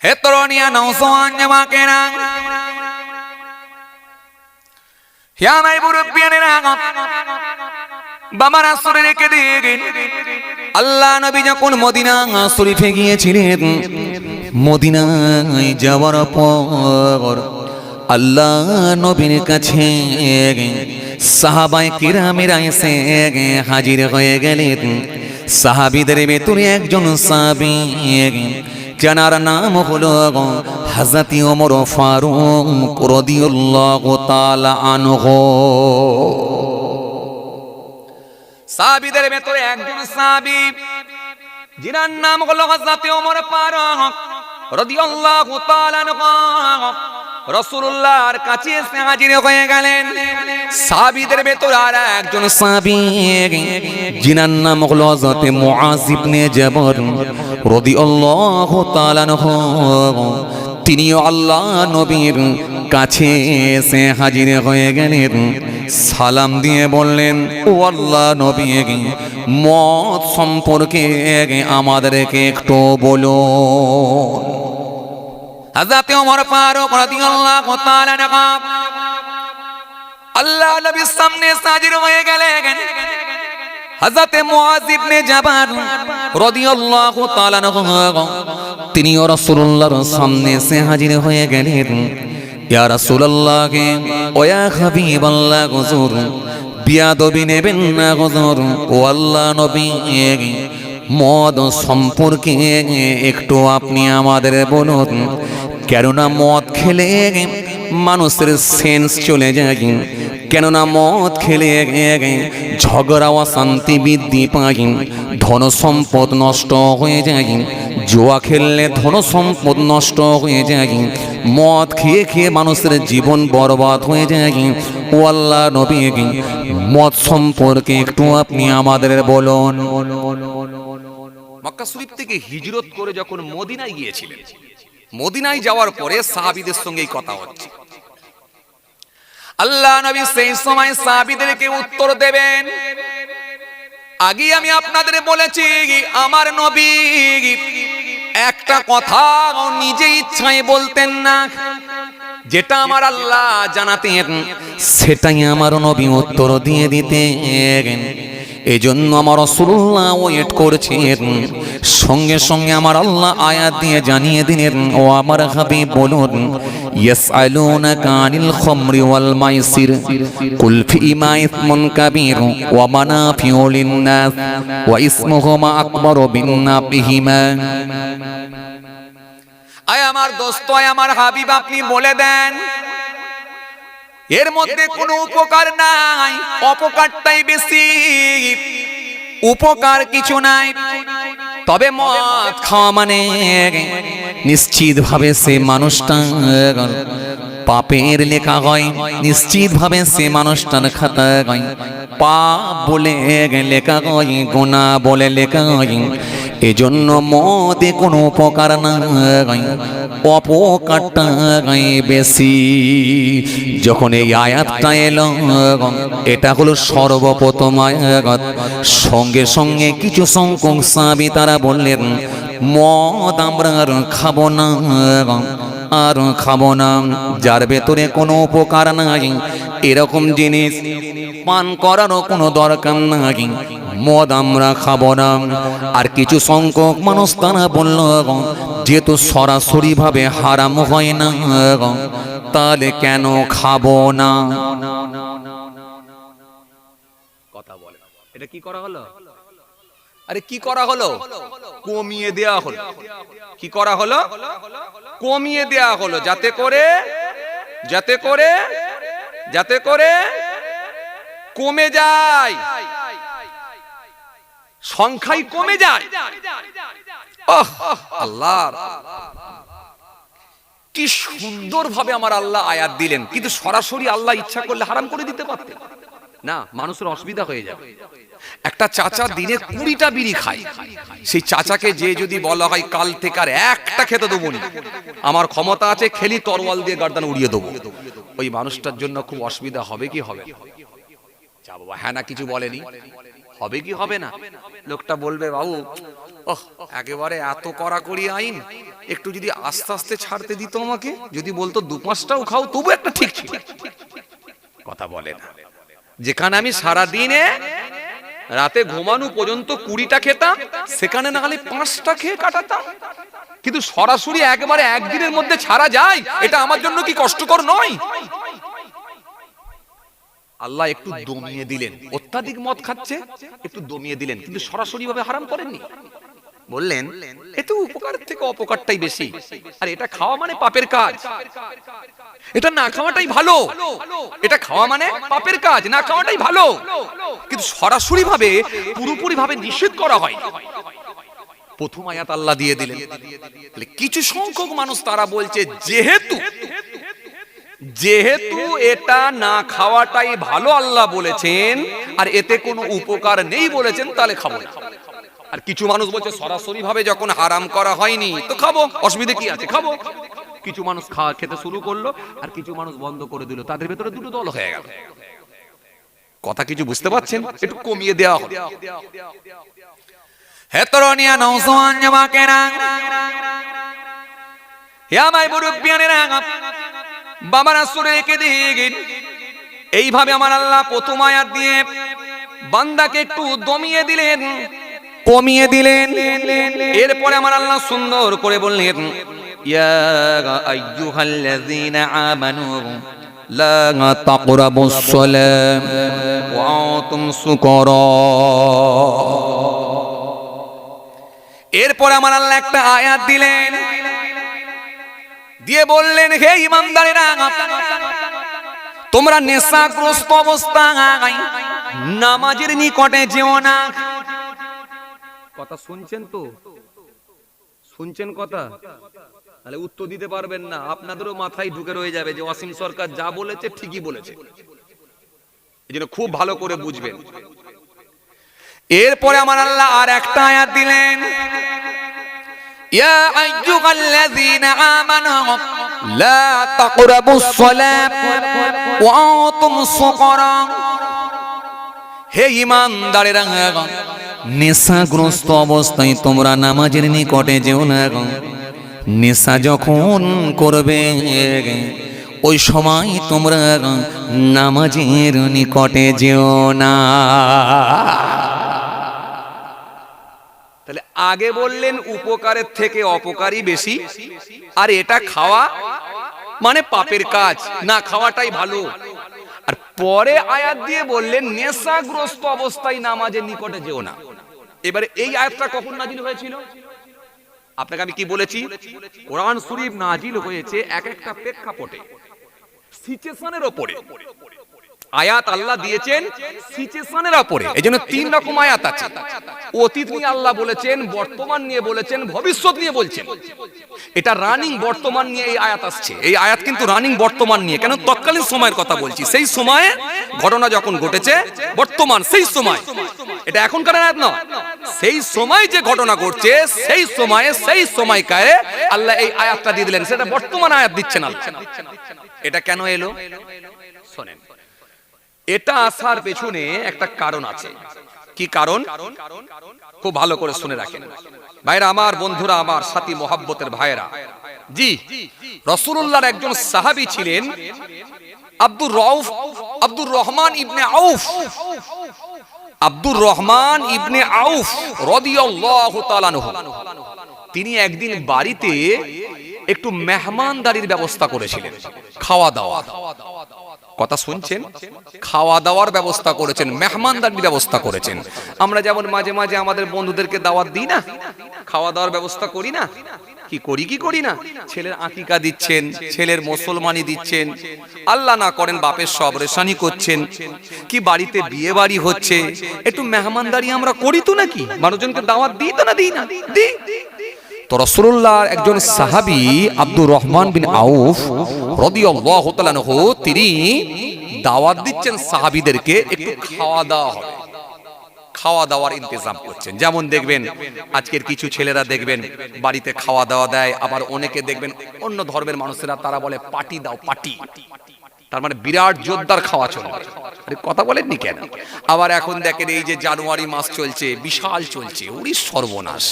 হে তরুণিয়া নওজওয়ান জামাকেরা, হে আমার মুরব্বিয়ানেরা, বাবার আসরে রেখে দিন। আল্লাহ নবী যখন মদিনা শরীফে গিয়েছিলেন, মদিনায় যাওয়ার পর আল্লাহ নবীর কাছে সাহাবায়ে কিরামেরা এসে হাজির হয়ে গেলেন। সাহাবীদের ভেতরে একজন সাহাবী, যার নাম হলো হযরত ওমর ফারুক রাদিয়াল্লাহু তাআলা আনহু। সাহাবীদের ভেতরে একজন সাহাবী, যার নাম হলো হযরত ওমর ফারুক রাদিয়াল্লাহু তাআলা আনহু, রাসূলুল্লাহর কাছে এসে হাজির হয়ে গেলেন। সাহাবীদের ভেতরে আর একজন সাহাবী, যার নাম হলো হযরত মুআয ইবনে জাবাল রাদিয়াল্লাহু তাআলা আনহু। তিনিও আল্লাহ নবীর কাছে এসে হাজির হয়ে গেলেন। সালাম দিয়ে বললেন, ও আল্লাহ নবী, মত সম্পর্কে আমাদেরকে একটু বলুন। হযরত ওমর ফারুক রাদিয়াল্লাহু তাআলা আনহু আল্লাহ নবীর সামনে হাজির হয়ে গেলেন। হযরত মুআয ইবনে জাবাল রাদিয়াল্লাহু তাআলা আনহু তিনিও রাসূলুল্লাহর সামনে এসে হাজির হয়ে গেলেন। ইয়া রাসূলুল্লাহ, ও ইয়া হাবিবাল্লাহ, হুজুর বিয়াদবি নেবেন না হুজুর। ও আল্লাহ নবী, মদ সম্পর্কে একটু আপনি আমাদের বলুন, কেননা মদ খেলে মানুষের সেন্স চলে যায়, কেননা মদ খেলে ঝগড়া অশান্তি বৃদ্ধি পায়, ধন সম্পদ নষ্ট হয়ে যায়, জুয়া খেললে ধন সম্পদ নষ্ট হয়ে যায়, মদ খেয়ে খেয়ে মানুষের জীবন বরবাদ হয়ে যায়। ও আল্লাহ নবী, মদ সম্পর্কে একটু আপনি আমাদের বলুন। মক্কা শরীফ থেকে হিজরত করে যখন মদিনায় গিয়েছিলেন, মদিনায় যাওয়ার পরে সাহাবীদের সঙ্গে কথা হচ্ছে। আল্লাহ নবী সেই সময় সাহাবীদেরকে উত্তর দেবেন। আগে আমি আপনাদের বলেছি, আমার নবী একটা কথা নিজে ইচ্ছায় বলতেন না, যেটা আমার আল্লাহ জানাতেন সেটাই আমার নবী উত্তর দিয়ে দিতেন। এজন্য আমার রাসূলুল্লাহ ওয়েট করছেন। সঙ্গে সঙ্গে আমার আল্লাহ আয়াত দিয়ে জানিয়ে দিলেন, ও আমার হাবিব বলুন, ইয়াসআলুনাকা আনিল খামরি ওয়াল মাইসির কুল ফীমা ইসমুন কাবীর ওয়া মানাফিউ লিন-নাস ওয়া ইসমুহুমা আকবারু মিন নাফিহিমা। আয় আমার দোস্ত, আয় আমার হাবিব, আপনি বলে দেন, এর মধ্যে কোনো উপকার নাই, অপকারটাই বেশি, উপকার কিছু নাই। তবে মদ খাওয়া মানে নিশ্চিত ভাবে সে মানুষটা পাপের লেখা হয়, নিশ্চিত ভাবে সে মানুষটার খাতা হয় পাপ বলে লেখা হয়, গুনাহ বলে লেখা হয়। এজন্য মদে কোনো উপকার নাই, অপকারটা বেশি। যখন এই আয়াতটা এলো, এটা হলো সর্বপ্রথম আয়াত। সঙ্গে সঙ্গে কিছু সংখ্যক সাহাবী তারা বললেন, মদ আমরা আর খাবো না, আর খাবো না, যার ভেতরে কোনো উপকার নাই এরকম জিনিস পান করারও কোনো দরকার নাই, মদ আমরা খাবো না। আর কিছু সংখ্যক মানুষ তারা বলল, যেহেতু সরাসরি ভাবে হারাম হয় না, তাহলে কেন খাবো না? কথা বলে, এটা কি করা হলো? আরে কি করা হলো? কমিয়ে দেয়া হলো। কি করা হলো? কমিয়ে দেয়া হলো, যাতে করে কমে যায়, সংখ্যাই কমে যায়। আল্লাহ কি সুন্দর ভাবে আমার আল্লাহ আয়াত দিলেন, কিন্তু সরাসরি আল্লাহ ইচ্ছা করলে হারাম করে দিতে পারতেন না, মানুষের অসুবিধা হয়ে যাবে। একটা চাচা দিনে 20টা বিড়ি খায়, সেই চাচাকে যে যদি বলা হয় কাল থেকে আর একটা খেতে দেবো না, আমার ক্ষমতা আছে, খেলি তরোয়াল দিয়ে গর্দান উড়িয়ে দেবো, ওই মানুষটার জন্য খুব অসুবিধা হবে কি হবে? যা বাবা, হ্যাঁ না কিছু বলেনি, হবে কি হবে না? লোকটা বলবে, বাবু একেবারে এত কড়াকড়ি আইন, একটু যদি আস্তে আস্তে ছাড়তে দিত আমাকে, যদি বলতো 2-5টাও খাও, তবু একটা ঠিক ছিল। কথা বলে না। যেখানে আমি সারা দিনে রাতে ঘুমানো পর্যন্ত 20টা খেতাম, সেখানে না হলে 5টা খেয়ে কাটাতাম। কিন্তু সরাসরি একবারে একদিনের মধ্যে ছাড়া যায়, এটা আমার জন্য কি কষ্টকর নয়? আল্লাহ একটু দমিয়ে দিলেন। অত্যাধিক মদ খাচ্ছে, একটু দমিয়ে দিলেন, কিন্তু সরাসরি ভাবে হারাম করেননি। বললেন এতে উপকার থেকে অপকারটাই বেশি, আর এটা খাওয়া মানে পাপের কাজ, এটা না খাওয়াটাই ভালো। এটা খাওয়া মানে পাপের কাজ, না খাওয়াটাই ভালো। কিন্তু সরাসরি ভাবে পুরোপুরি ভাবে নিষেধ করা হয়। প্রথম আয়াত আল্লাহ দিয়ে দিলেন। কিছু সংখ্যক মানুষ তারা বলছে যেহেতু এটা না খাওয়াটাই ভালো আল্লাহ বলেছেন, আর এতে কোনো উপকার নেই বলেছেন, তাহলে খাবো না। আর কিছু মানুষ বলছে সরাসরি ভাবে যখন হারাম করা হয়নি তো খাবো, অসুবিধা কি আছে, খাবো। কিছু মানুষ খেতে শুরু করলো, আর কিছু মানুষ বন্ধ করে দিল। তাদের ভেতরে দুটো দল হয়ে গেল। কথা কিছু বুঝতে পারছেন? একটু কমিয়ে দেওয়া হবে। হেতরনিয়া নওজওয়ান জামাকেরা, ইয়া মাই মুরব্বিয়ানেরা, বাবারা শুনে রেখে দিন। এইভাবে আমার আল্লাহ প্রথম আয়াত দিয়ে বান্দাকে একটু দমিয়ে দিলেন, কমিয়ে দিলেন। এরপরে আমার আল্লাহ সুন্দর করে বললেন, ইয়া আইয়ুহাল্লাযীনা আমানু লা তাকরাবুস সালাম ওয়া আনতুম সুকারা। এরপরে আমার আল্লাহ একটা আয়াত দিলেন, দিয়ে বললেন, হে ঈমানদারেরা, তোমরা নেশাগ্রস্ত অবস্থায় নামাজের নিকটে যেও না। কথা শুনছেন তো? শুনছেন কথা? তাহলে উত্তর দিতে পারবেন না, আপনাদেরও মাথায় ঢুকে রয়ে যাবে যে ওয়াসিম সরকার যা বলেছে ঠিকই বলেছে। এজন্য খুব ভালো করে বুঝবেন। এরপরে আমার আল্লাহ আর একটা আয়াত দিলেন, ইয়া আইয়ুহাল্লাযীনা আমানু লা তাকরাবুস সালাত ওয়া আনতুম সুকারা। হে ঈমানদারেরা, নেশাগ্রস্ত অবস্থায় তোমরা নামাজের নিকটে যেও না। নেশা যখন করবে ওই সময় তোমরা নামাজের নিকটে যেও না। তাহলে আগে বললেন উপকারের থেকে অপকারই বেশি, আর এটা খাওয়া মানে পাপের কাজ, না খাওয়াটাই ভালো। আর পরে আয়াত দিয়ে বললেন নেশাগ্রস্ত অবস্থায় নামাজের নিকটে যেও না। এবারে এই আয়াতটা কখন নাজিল হয়েছিল? আপনাকে আমি কি বলেছি, কোরআন শরীফ নাজিল হয়েছে এক একটা প্রেক্ষাপটে, সিচুয়েশনের উপরে। আয়াত আল্লাহ দিয়েছেন সিচুয়েশনের উপরে। এজন্য 3 রকম আয়াত আছে। অতীত নিয়ে আল্লাহ বলেছেন, বর্তমান নিয়ে বলেছেন, ভবিষ্যৎ নিয়ে বলছেন। এটা রানিং বর্তমান নিয়ে এই আয়াত আসছে। এই আয়াত কিন্তু রানিং বর্তমান নিয়ে, কেন তৎকালীন সময়ের কথা বলছি। সেই সময়ে ঘটনা যখন ঘটেছে, বর্তমান সেই সময়, এটা এখনকার আয়াত নয়। সেই সময় যে ঘটনা ঘটছে সেই সময়ে সেই সময়কায়ে আল্লাহ এই আয়াতটা দিয়ে দিলেন, সেটা বর্তমান আয়াত দিচ্ছেন আল্লাহ। এটা কেন এলো শোনেন। এটা আসার পেছনে একটা কারণ আছে। কি কারণ? খুব ভালো করে শুনে রাখেন ভাইরা আমার, বন্ধুরা আমার, সাথী মোহাব্বতের ভাইরা। জি, রাসূলুল্লাহর একজন সাহাবী ছিলেন আব্দুর রহমান ইবনে আউফ। আব্দুর রহমান ইবনে আউফ রাদিয়াল্লাহু তাআলা আনহু। তিনি একদিন বাড়িতে একটু মেহমানদারির ব্যবস্থা করেছিলেন, খাওয়া দাওয়া। কথা শুনছেন? খাওয়া দাওয়ার ব্যবস্থা করেছেন, মেহমানদারির ব্যবস্থা করেছেন। আমরা যেমন মাঝে মাঝে আমাদের বন্ধুদেরকে দাওয়াত দিই না, খাওয়া দাওয়ার ব্যবস্থা করি না, কি করি না? ছেলের আকিকা দিচ্ছেন, ছেলের মুসলমানি দিচ্ছেন, আল্লাহ না করেন বাপের সব রেশানি করছেন, কি বাড়িতে বিয়ে বাড়ি হচ্ছে, একটু মেহমানদারি আমরা করি তো নাকি? মানুষজনকে দাওয়াত দিই তো না? দিই না? দিই। তো রাসূলুল্লাহর একজন সাহাবী আব্দুর রহমান বিন আউফ রাদিয়াল্লাহু তাআলা আনহু, তিনি দাওয়াত দিচ্ছেন সাহাবীদেরকে, একটু খাওয়া দাওয়া হবে, খাওয়া দাওয়ার ইন্তজাম করছেন। যেমন দেখবেন আজকের কিছু ছেলেরা দেখবেন বাড়িতে খাওয়া দাওয়া দেয়, আবার অনেকে দেখবেন অন্য ধর্মের মানুষেরা তারা বলে পার্টি দাও, পার্টি। তার মানে বিরাট জোরদার খাওয়া চলবে। আরে কথা বলেননি কেন? আবার এখন দেখেন এই যে জানুয়ারি মাস চলছে, বিশাল চলছে, ওরে সর্বনাশ।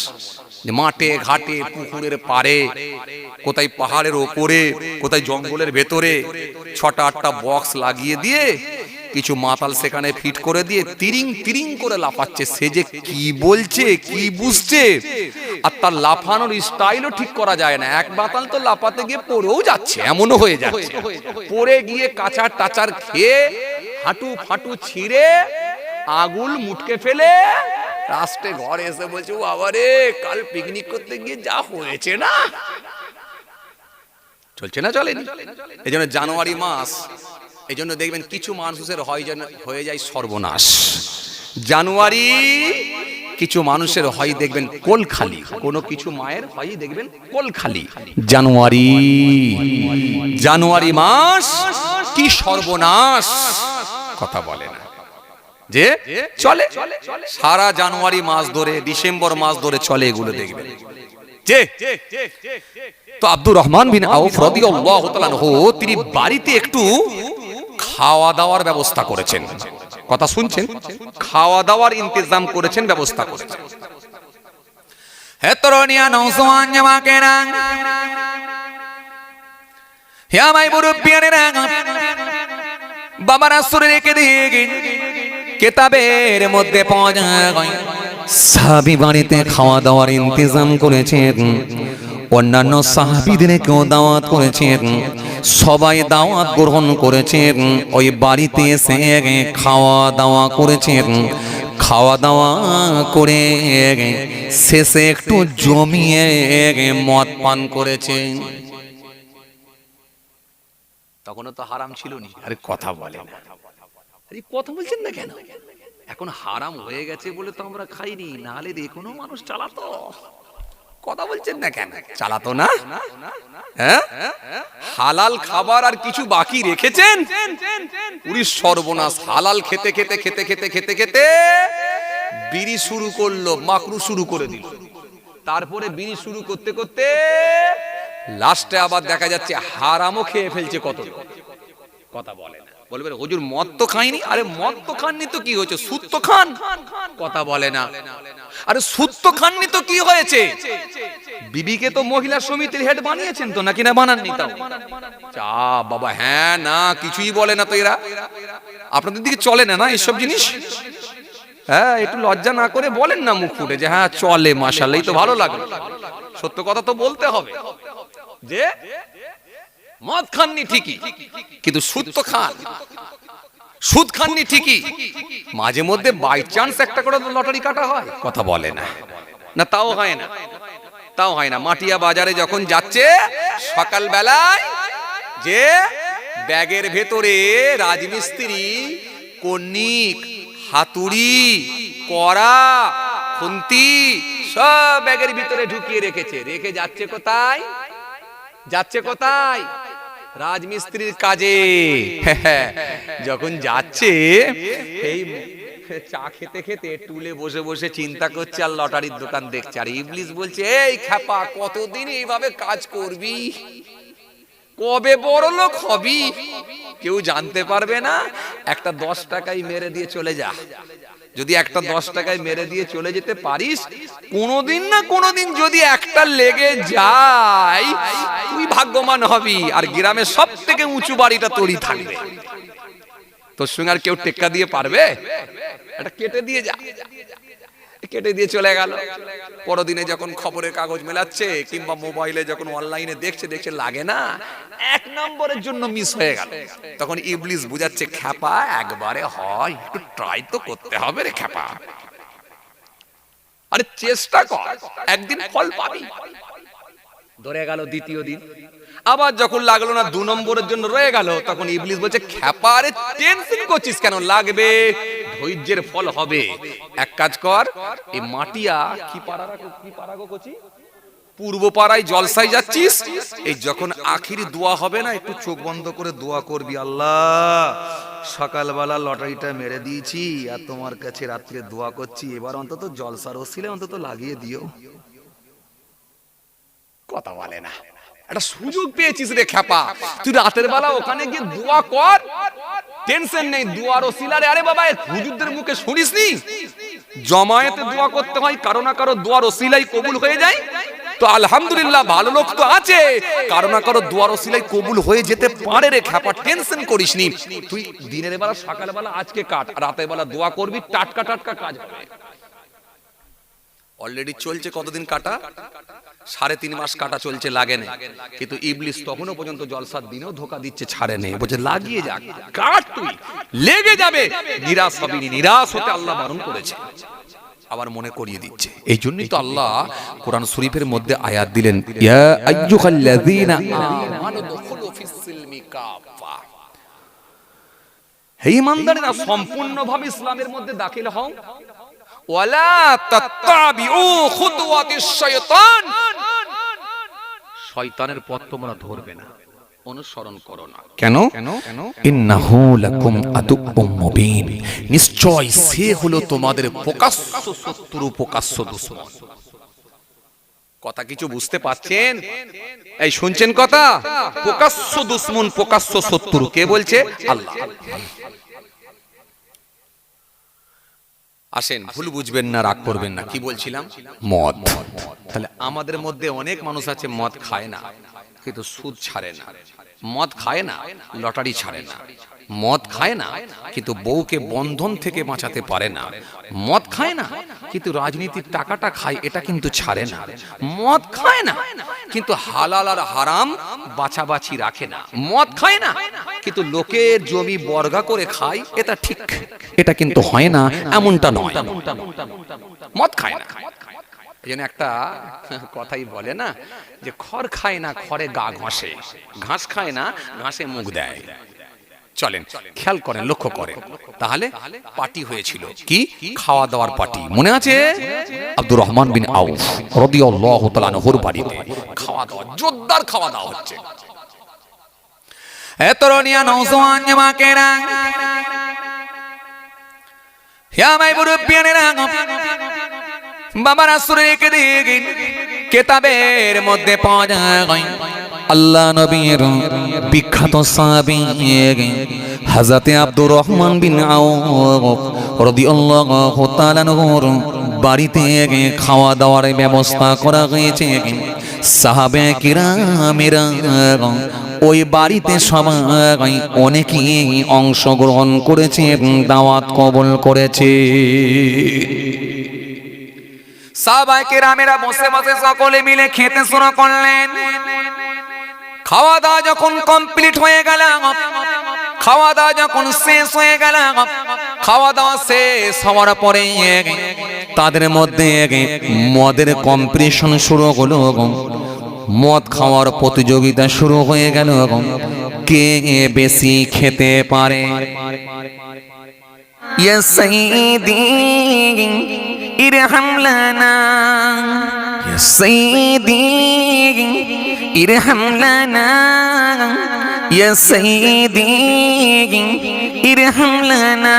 মাঠে ঘাটে পুকুরের পাড়ে, কোথায় পাহাড়ের ওপরে, কোথায় জঙ্গলের ভেতরে 6টা-8টা বক্স লাগিয়ে দিয়ে কিছু মাতাল সেখানে ফিট করে দিয়ে তিরিং তিরিং করে লাফাচ্ছে। সে যে কি বলছে, কি বুঝছে, আর তার লাফানোর স্টাইলও ঠিক করা যায় না। এক মাতাল তো লাফাতে গিয়ে পড়েও যাচ্ছে, এমনও হয়ে যাচ্ছে। পড়ে গিয়ে কাঁচার টাচার খেয়ে হাঁটু ফাটু ছিঁড়ে আগুল মুটকে ফেলে রাস্তে ঘরে এসে বলছে, ও আবারে কাল পিকনিক করতে গিয়ে যা হয়েছে না। চলছে না, চলেনি? এই জন্য জানুয়ারি মাস, এই জন্য দেখবেন কিছু মানুষের হয়ে যায় সর্বনাশ। জানুয়ারি কিছু মানুষের হয় দেখবেন কোল খালি, কোনো কিছু মায়ের হয় দেখবেন কোল খালি। জানুয়ারি মাস কি সর্বনাশ, কথা বলে না যে চলে সারা জানুয়ারি মাস ধরে, ডিসেম্বর মাস ধরে চলে, এগুলো দেখবেন যে। তো আব্দুর রহমান বিন আউফ রাদিয়াল্লাহু তাআলা আনহু তিনি বাড়িতে একটু খাওয়া দাওয়ার ব্যবস্থা করেছেন। কথা শুনছেন? খাওয়া দাওয়ার ইন্তজাম করেছেন, ব্যবস্থা করেছেন। হে তরুণিয়া নওজওয়ান জামাকেরা, হে আমার মুরব্বিয়ানেরা, বাবার আসরে রেখে দিয়ে কিতাবের মধ্যে পাওয়া যায় সাহাবী বাড়িতে খাওয়া দাওয়ার ইন্তজাম করেছেন, অন্যান্য সাহাবীদেরকেও দাওয়াত করেছেন, সবাই দাওয়াত গ্রহণ করেছেন, ওই বাড়িতে এসে খাওয়া দাওয়া করেছেন। খাওয়া দাওয়া করে শেষে একটু জমিয়ে মদ পান করেছেন। তখনও তো হারাম ছিল না। আরে কথা বলে না, আরে কথা বলছেন না কেন? এখন হারাম হয়ে গেছে বলে তো আমরা খাইনি, নাহলে এখনো মানুষ চালাতো। কথা বলছেন না কেন? চালাতো না? হ্যাঁ, হালাল খাবার আর কিছু বাকি রেখেছেন? পুরি সর্বনাশ। হালাল খেতে খেতে খেতে খেতে খেতে খেতে বিড়ি শুরু করলো, মাকরু শুরু করে দিল। তারপরে বিড়ি শুরু করতে করতে লাস্টে আবার দেখা যাচ্ছে হারামও খেয়ে ফেলছে। কত কথা বলে না। বলবেন হুজুর মদ তো খাইনি। আরে মদ তো খাননি তো কি হয়েছে? সুদ তো খান। কথা বলে না। আরে সুদ তো খাননি তো কি হয়েছে? বিবিকে তো মহিলা সমিতির হেড বানিয়েছেন তো, নাকি না বানাননি? তাও চা বাবা, হ্যাঁ না কিছুই বলে না তো এরা। আপনাদের দিকে চলে না না এসব জিনিস? হ্যাঁ, একটু লজ্জা না করে বলেন না মুখ ফুটে যে হ্যাঁ চলে, মাশাআল্লাহ, এই তো ভালো লাগলো। সত্য কথা তো বলতে হবে যে মদ খাননি ঠিকই, কিন্তু সুদ তো খান। সুদ খাননি ঠিকই, মাঝে মধ্যে বাই চান্স একটা করে লটারি কাটা হয়। কথা বলে না। না তাও হয় না, তাও হয় না। মাটিয়া বাজারে যখন যাচ্ছে সকাল বেলায়, যে ব্যাগের ভেতরে রাজমিস্ত্রি কর্নিক, হাতুড়ি, কড়া, খুন্তি সব ব্যাগের ভিতরে ঢুকিয়ে রেখেছে। রেখে যাচ্ছে কোথায়? যাচ্ছে কোথায়? রাজমিস্ত্রির কাজে। যখন যাচ্ছে এই চা খেতে খেতে টুলে বসে বসে চিন্তা করছে আর লটারির দোকান দেখছে। আর ইবলিস বলছে, এই খ্যাপা, কতদিন এইভাবে কাজ করবি? কবে বড় লোক হবি? কেউ জানতে পারবে না। একটা 10 টাকাই মেরে দিয়ে চলে যা। যদি একটা 10 টাকায় মেরে দিয়ে চলে যেতে পারিস, কোনোদিন না কোনোদিন যদি একটা লেগে যায়, তুই ভাগ্যবান হবি। আর গ্রামের সব থেকে উঁচু বাড়িটা তোরই থাকবে। তোর সঙ্গে আর কেউ টেক্কা দিয়ে পারবে? এটা কেটে দিয়ে যা। কেটে দিয়ে চলে গেল। পরদিনে যখন খবরের কাগজ মেলাচ্ছে কিংবা মোবাইলে যখন অনলাইনে দেখছে, দেখছে লাগে না, 1 নম্বরের জন্য মিস হয়ে গেল। তখন ইবলিস বুঝাচ্ছে, খ্যাপা একবারে হয়, একটু ট্রাই তো করতে হবে রে খ্যাপা। আরে চেষ্টা কর, একদিন ফল পাবি। ধরে গেল দ্বিতীয় দিন, আবার যখন লাগলো না, 2 নম্বরের জন্য রয়ে গেল, তখন ইবলিস বলছে, খ্যাপা আরে টেনশন করছিস কেন? লাগবে, ধৈর্যের ফল হবে। এক কাজ কর, এই মাটিয়া কি পাড়া গো কচি, পূর্ব পাড়ায় জলসায় যাচ্ছিস, এই যখন আখিরি দোয়া হবে না, একটু চোখ বন্ধ করে দোয়া করবি, আল্লাহ সকালবেলা লটারিটা মেরে দিয়েছি আর তোমার কাছে রাত্রে দোয়া করছি, এবার অন্তত জলসার ওসিলে অন্তত লাগিয়ে দিও। কথা বলে না। একটা সুযোগ পেয়েছিস রে খ্যাপা, তুই রাতের বেলা ওখানে গিয়ে দোয়া কর, টেনশন নেই, দোয়ার ওসিলারে। আরে বাবা, হুজুরদের মুখে শুনিসনি জমায়েতে দোয়া করতে হয়, কারো না কারো দোয়ার ওসিলাই কবুল হয়ে যায়। তো আলহামদুলিল্লাহ ভালো লোক তো আছে, কারো না কারো দোয়ার ওসিলাই কবুল হয়ে যেতে পারে রে খ্যাপা, টেনশন করিস নি। তুই দিনের বেলা সকালবেলা আজকে কাট, রাতের বেলা দোয়া করবি, টাটকা টাটকা কাজ হবে। অলরেডি চলছে কতদিন কাটা, 3.5 মাস কাটা চলছে, লাগে না। কিন্তু ইবলিস তখনও পর্যন্ত জলসার দিনেও ধোকা দিচ্ছে, ছাড়ে নেই, বলছে লাগিয়ে যা, কাট, তুই লেগে যাবে, নিরাশ হবি না। নিরাশ হতে আল্লাহ বারণ করেছে, আবার মনে করিয়ে দিচ্ছে। এই জন্যই তো আল্লাহ কোরআন শরীফের মধ্যে আয়াত দিলেন, ইয়া আইয়ুহাল্লাযীনা আমানু দুখুলু ফিস-সিলমি কাফা, হে ঈমানদারেরা সম্পূর্ণভাবে ইসলামের মধ্যে দাখিল হও। ওয়ালা তাত্তাবিউ খুতুওয়াতিশ শাইতান, শয়তানের পথ তোমরা ধরবে না, অনুসরণ করো না। কেন? ইন্নাহু লাকুম আদুউম মুবিন, নিশ্চয় সে হলো তোমাদের প্রকাশ্য শত্রু, প্রকাশ্য দুশমন। কথা কিছু বুঝতে পাচ্ছেন? এই শুনছেন কথা? প্রকাশ্য দুশমন, প্রকাশ্য শত্রু কে বলছে? আল্লাহ। আসেন, ভুল বুঝবেন না, রাগ করবেন না, কি বলছিলাম? মদ। তাহলে আমাদের মধ্যে অনেক মানুষ আছে মদ খায় না কিন্তু সুদ ছাড়ে না, মদ খায় না লটারি ছাড়ে না, মদ খায় না কিন্তু বউকে বন্ধন থেকে বাঁচাতে পারে না, মদ খায় না কিন্তু রাজনীতির টাকাটা খায়, এটা কিন্তু ছাড়ে না, মদ খায় না কিন্তু হালাল আর হারাম বাছাবাছি রাখে না, মদ খায় না কিন্তু লোকের জমি বর্গা করে খায়, এটা ঠিক, এটা কিন্তু হয় না, এমনটা নয়, মদ খায় না। এই জন্য একটা কথাই বলে না যে খড় খায় না খড়ে গা ঘষে, ঘাস খায় না ঘাসে মুখ দেয়। চলেন খেয়াল করেন, লক্ষ্য করেন। তাহলে পার্টি হয়েছিল, কি খাওয়া দাওয়ার পার্টি, মনে আছে? আব্দুর রহমান বিন আউফ রাদিয়াল্লাহু তাআলা আনহুর বাড়িতে খাওয়া দাওয়া, জোরদার খাওয়া দাওয়া হচ্ছে। এ তরুণিয়া নওজওয়ান জামাকেরা, হে আমার মুরব্বিয়ানেরা, বাবার আসরে কে দেখেন কিতাবের মধ্যে পাওয়া যায় আল্লাহ নবীর বিখ্যাত সাহাবী হযরতে আব্দুর রহমান বিন আউফ রাদিয়াল্লাহু তাআলা আনহুর বাড়িতে খাওয়া দাওয়ার ব্যবস্থা করা হয়েছে। সাহাবে কিরামেরা ওই বাড়িতে সবাই অনেকেই অংশগ্রহণ করেছে, দাওয়াত কবুল করেছে। সাহাবায়ে কেরামেরা বসে বসে সকলে মিলে খেতে শুরু করলেন। খাওয়া দাওয়া যখন কমপ্লিট হয়ে গেল, খাওয়া দাওয়া যখন শেষ হয়ে গেল, খাওয়া দাওয়া শেষ হওয়ার পরে তাদের মধ্যে মদের কম্পিটিশন শুরু হলো, মদ খাওয়ার প্রতিযোগিতা শুরু হয়ে গেল, কে বেশি খেতে পারে। ইয়া সাইয়্যিদি ইরহাম লানা, ইয়া সাইয়্যিদি ইরহাম লানা, ইয়া সাইয়্যিদি ইরহাম লানা,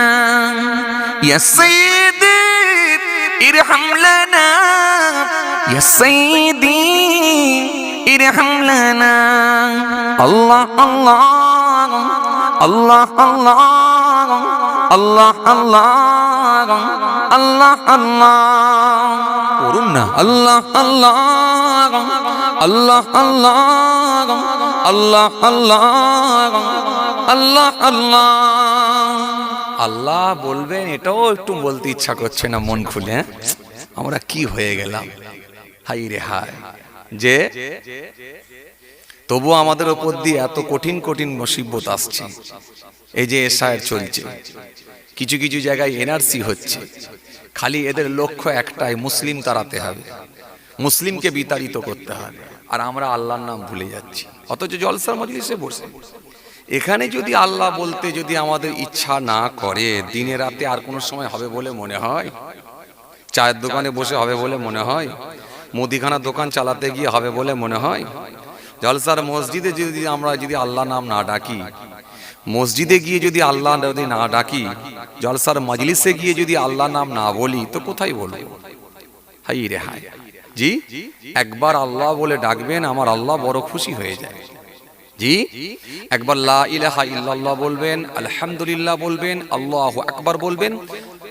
ইয়া সাইয়্যিদি ইরহাম লানা, ইয়া সাইয়্যিদি ইরহাম লানা। আল্লাহ আল্লাহ আল্লাহ আল্লাহ আল্লাহ আল্লাহ আল্লাহ আল্লাহ করুন না, আল্লাহ আল্লাহ আল্লাহ আল্লাহ আল্লাহ আল্লাহ আল্লাহ আল্লাহ আল্লাহ বলবেন, এটাও একটু বলতে ইচ্ছা করছে না মন খুলে। আমরা কি হয়ে গেলাম, হাই রে হায়, যে তবু আমাদের উপর দিয়ে এত কঠিন কঠিন মুসিবত আসছে। এই যে এশায়ের চলছে, কিছু কিছু জায়গায় এনআরসি হচ্ছে, খালি এদের লক্ষ্য একটাই, মুসলিম তাড়াতে হবে, মুসলিমকে বিতাড়িত করতে হবে, আর আমরা আল্লাহর নাম ভুলে যাচ্ছি। অথচ জলসার মজলিসে বসে এখানে যদি আল্লাহ বলতে যদি আমাদের ইচ্ছা না করে, দিনে রাতে আর কোনো সময় হবে বলে মনে হয়? চায়ের দোকানে বসে হবে বলে মনে হয়? মুদিখানার দোকান চালাতে গিয়ে হবে বলে মনে হয়? জলসার মসজিদে যদি আমরা যদি আল্লাহ নাম না ডাকি, মসজিদে গিয়ে যদি আল্লাহ যদি না ডাকি, জলসার মজলিসে গিয়ে যদি আল্লাহ নাম না বলি, তো কোথায় বলবো? হাই রে হাই। জি, একবার আল্লাহ বলে ডাকবেন, আমার আল্লাহ বড় খুশি হয়ে যায়। জি, একবার লা ইলাহা ইল্লাল্লাহ বলবেন, আলহামদুলিল্লাহ বলবেন, আল্লাহু আকবার বলবেন,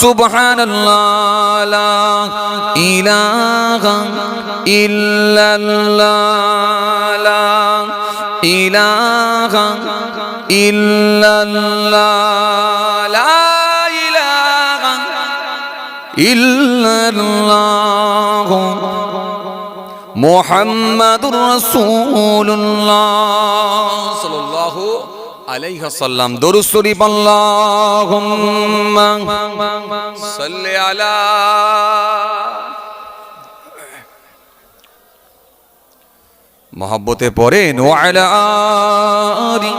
সুবহানাল্লাহ লা ইলাহা ইল্লাল্লাহ লা ইলাহা ইল্লাল্লাহ লা ইলাহা ইল্লাল্লাহ মুহাম্মাদুর রাসূলুল্লাহ সাল্লাল্লাহু আলাইহি ওয়াসাল্লাম। দরুদ শরীফ আল্লাহুম্মা সাল্লি আলা মহব্বতে পড়েন ওয়া আলা আলি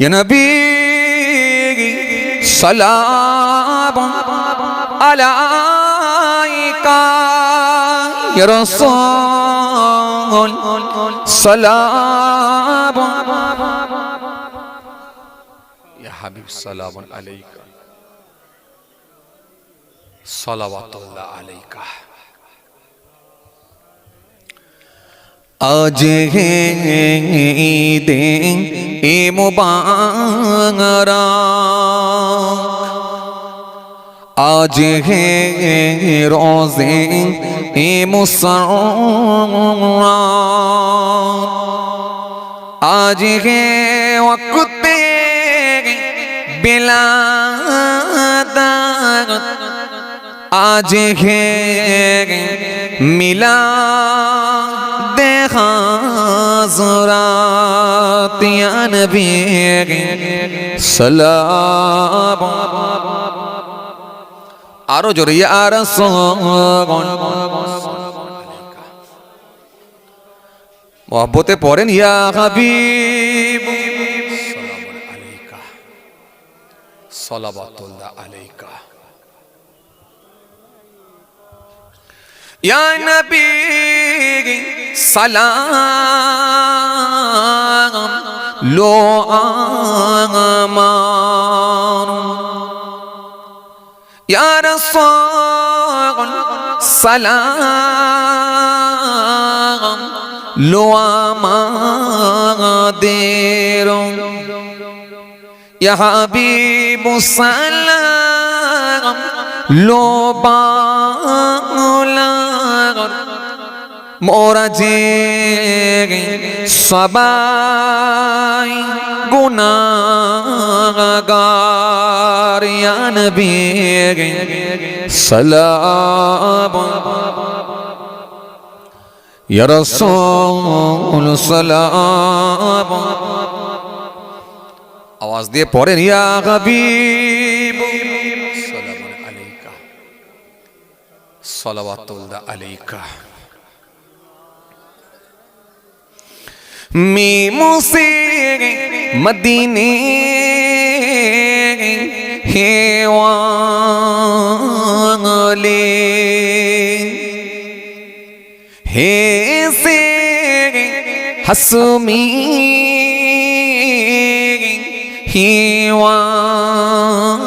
ইয়া নবী সালাম আলাইকা ইয়া রাসূল সালাম ইয়া হাবিব সালাম আলাইকা সালাওয়াতুল্লাহ আলাইকা। আজ হে ঈদে এ মুবারক, আজ হে রোজে এ মুসররত, আজ হে ওয়াক্তে বিলাদত, আজ হে মিলাদ হাজরাত ইয়া নবী সালাম। আরো জোরে ইয়া রাসূল মহব্বতে পড়েন ইয়া হাবিব সালামুন আলাইকা সালাওয়াতুল্লাহ আলাইকা। ইয়া নবী সালাম লো আমার, ইয়া রাসূল সালাম লো আমাদের, ইয়া হাবিব সালাম লো বাউলার, মোরা যে সবাই গুনাহগার ইয়া নবী সালাম, ইয়া রাসূল সালাম। আওয়াজ দিয়ে পড়েন ইয়া হাবিব সালামুন আলাইকা সালাওয়াতুল্লাহ আলাইকা। मीमू से मदीने हे वाले, हे से हसमी हे वाले,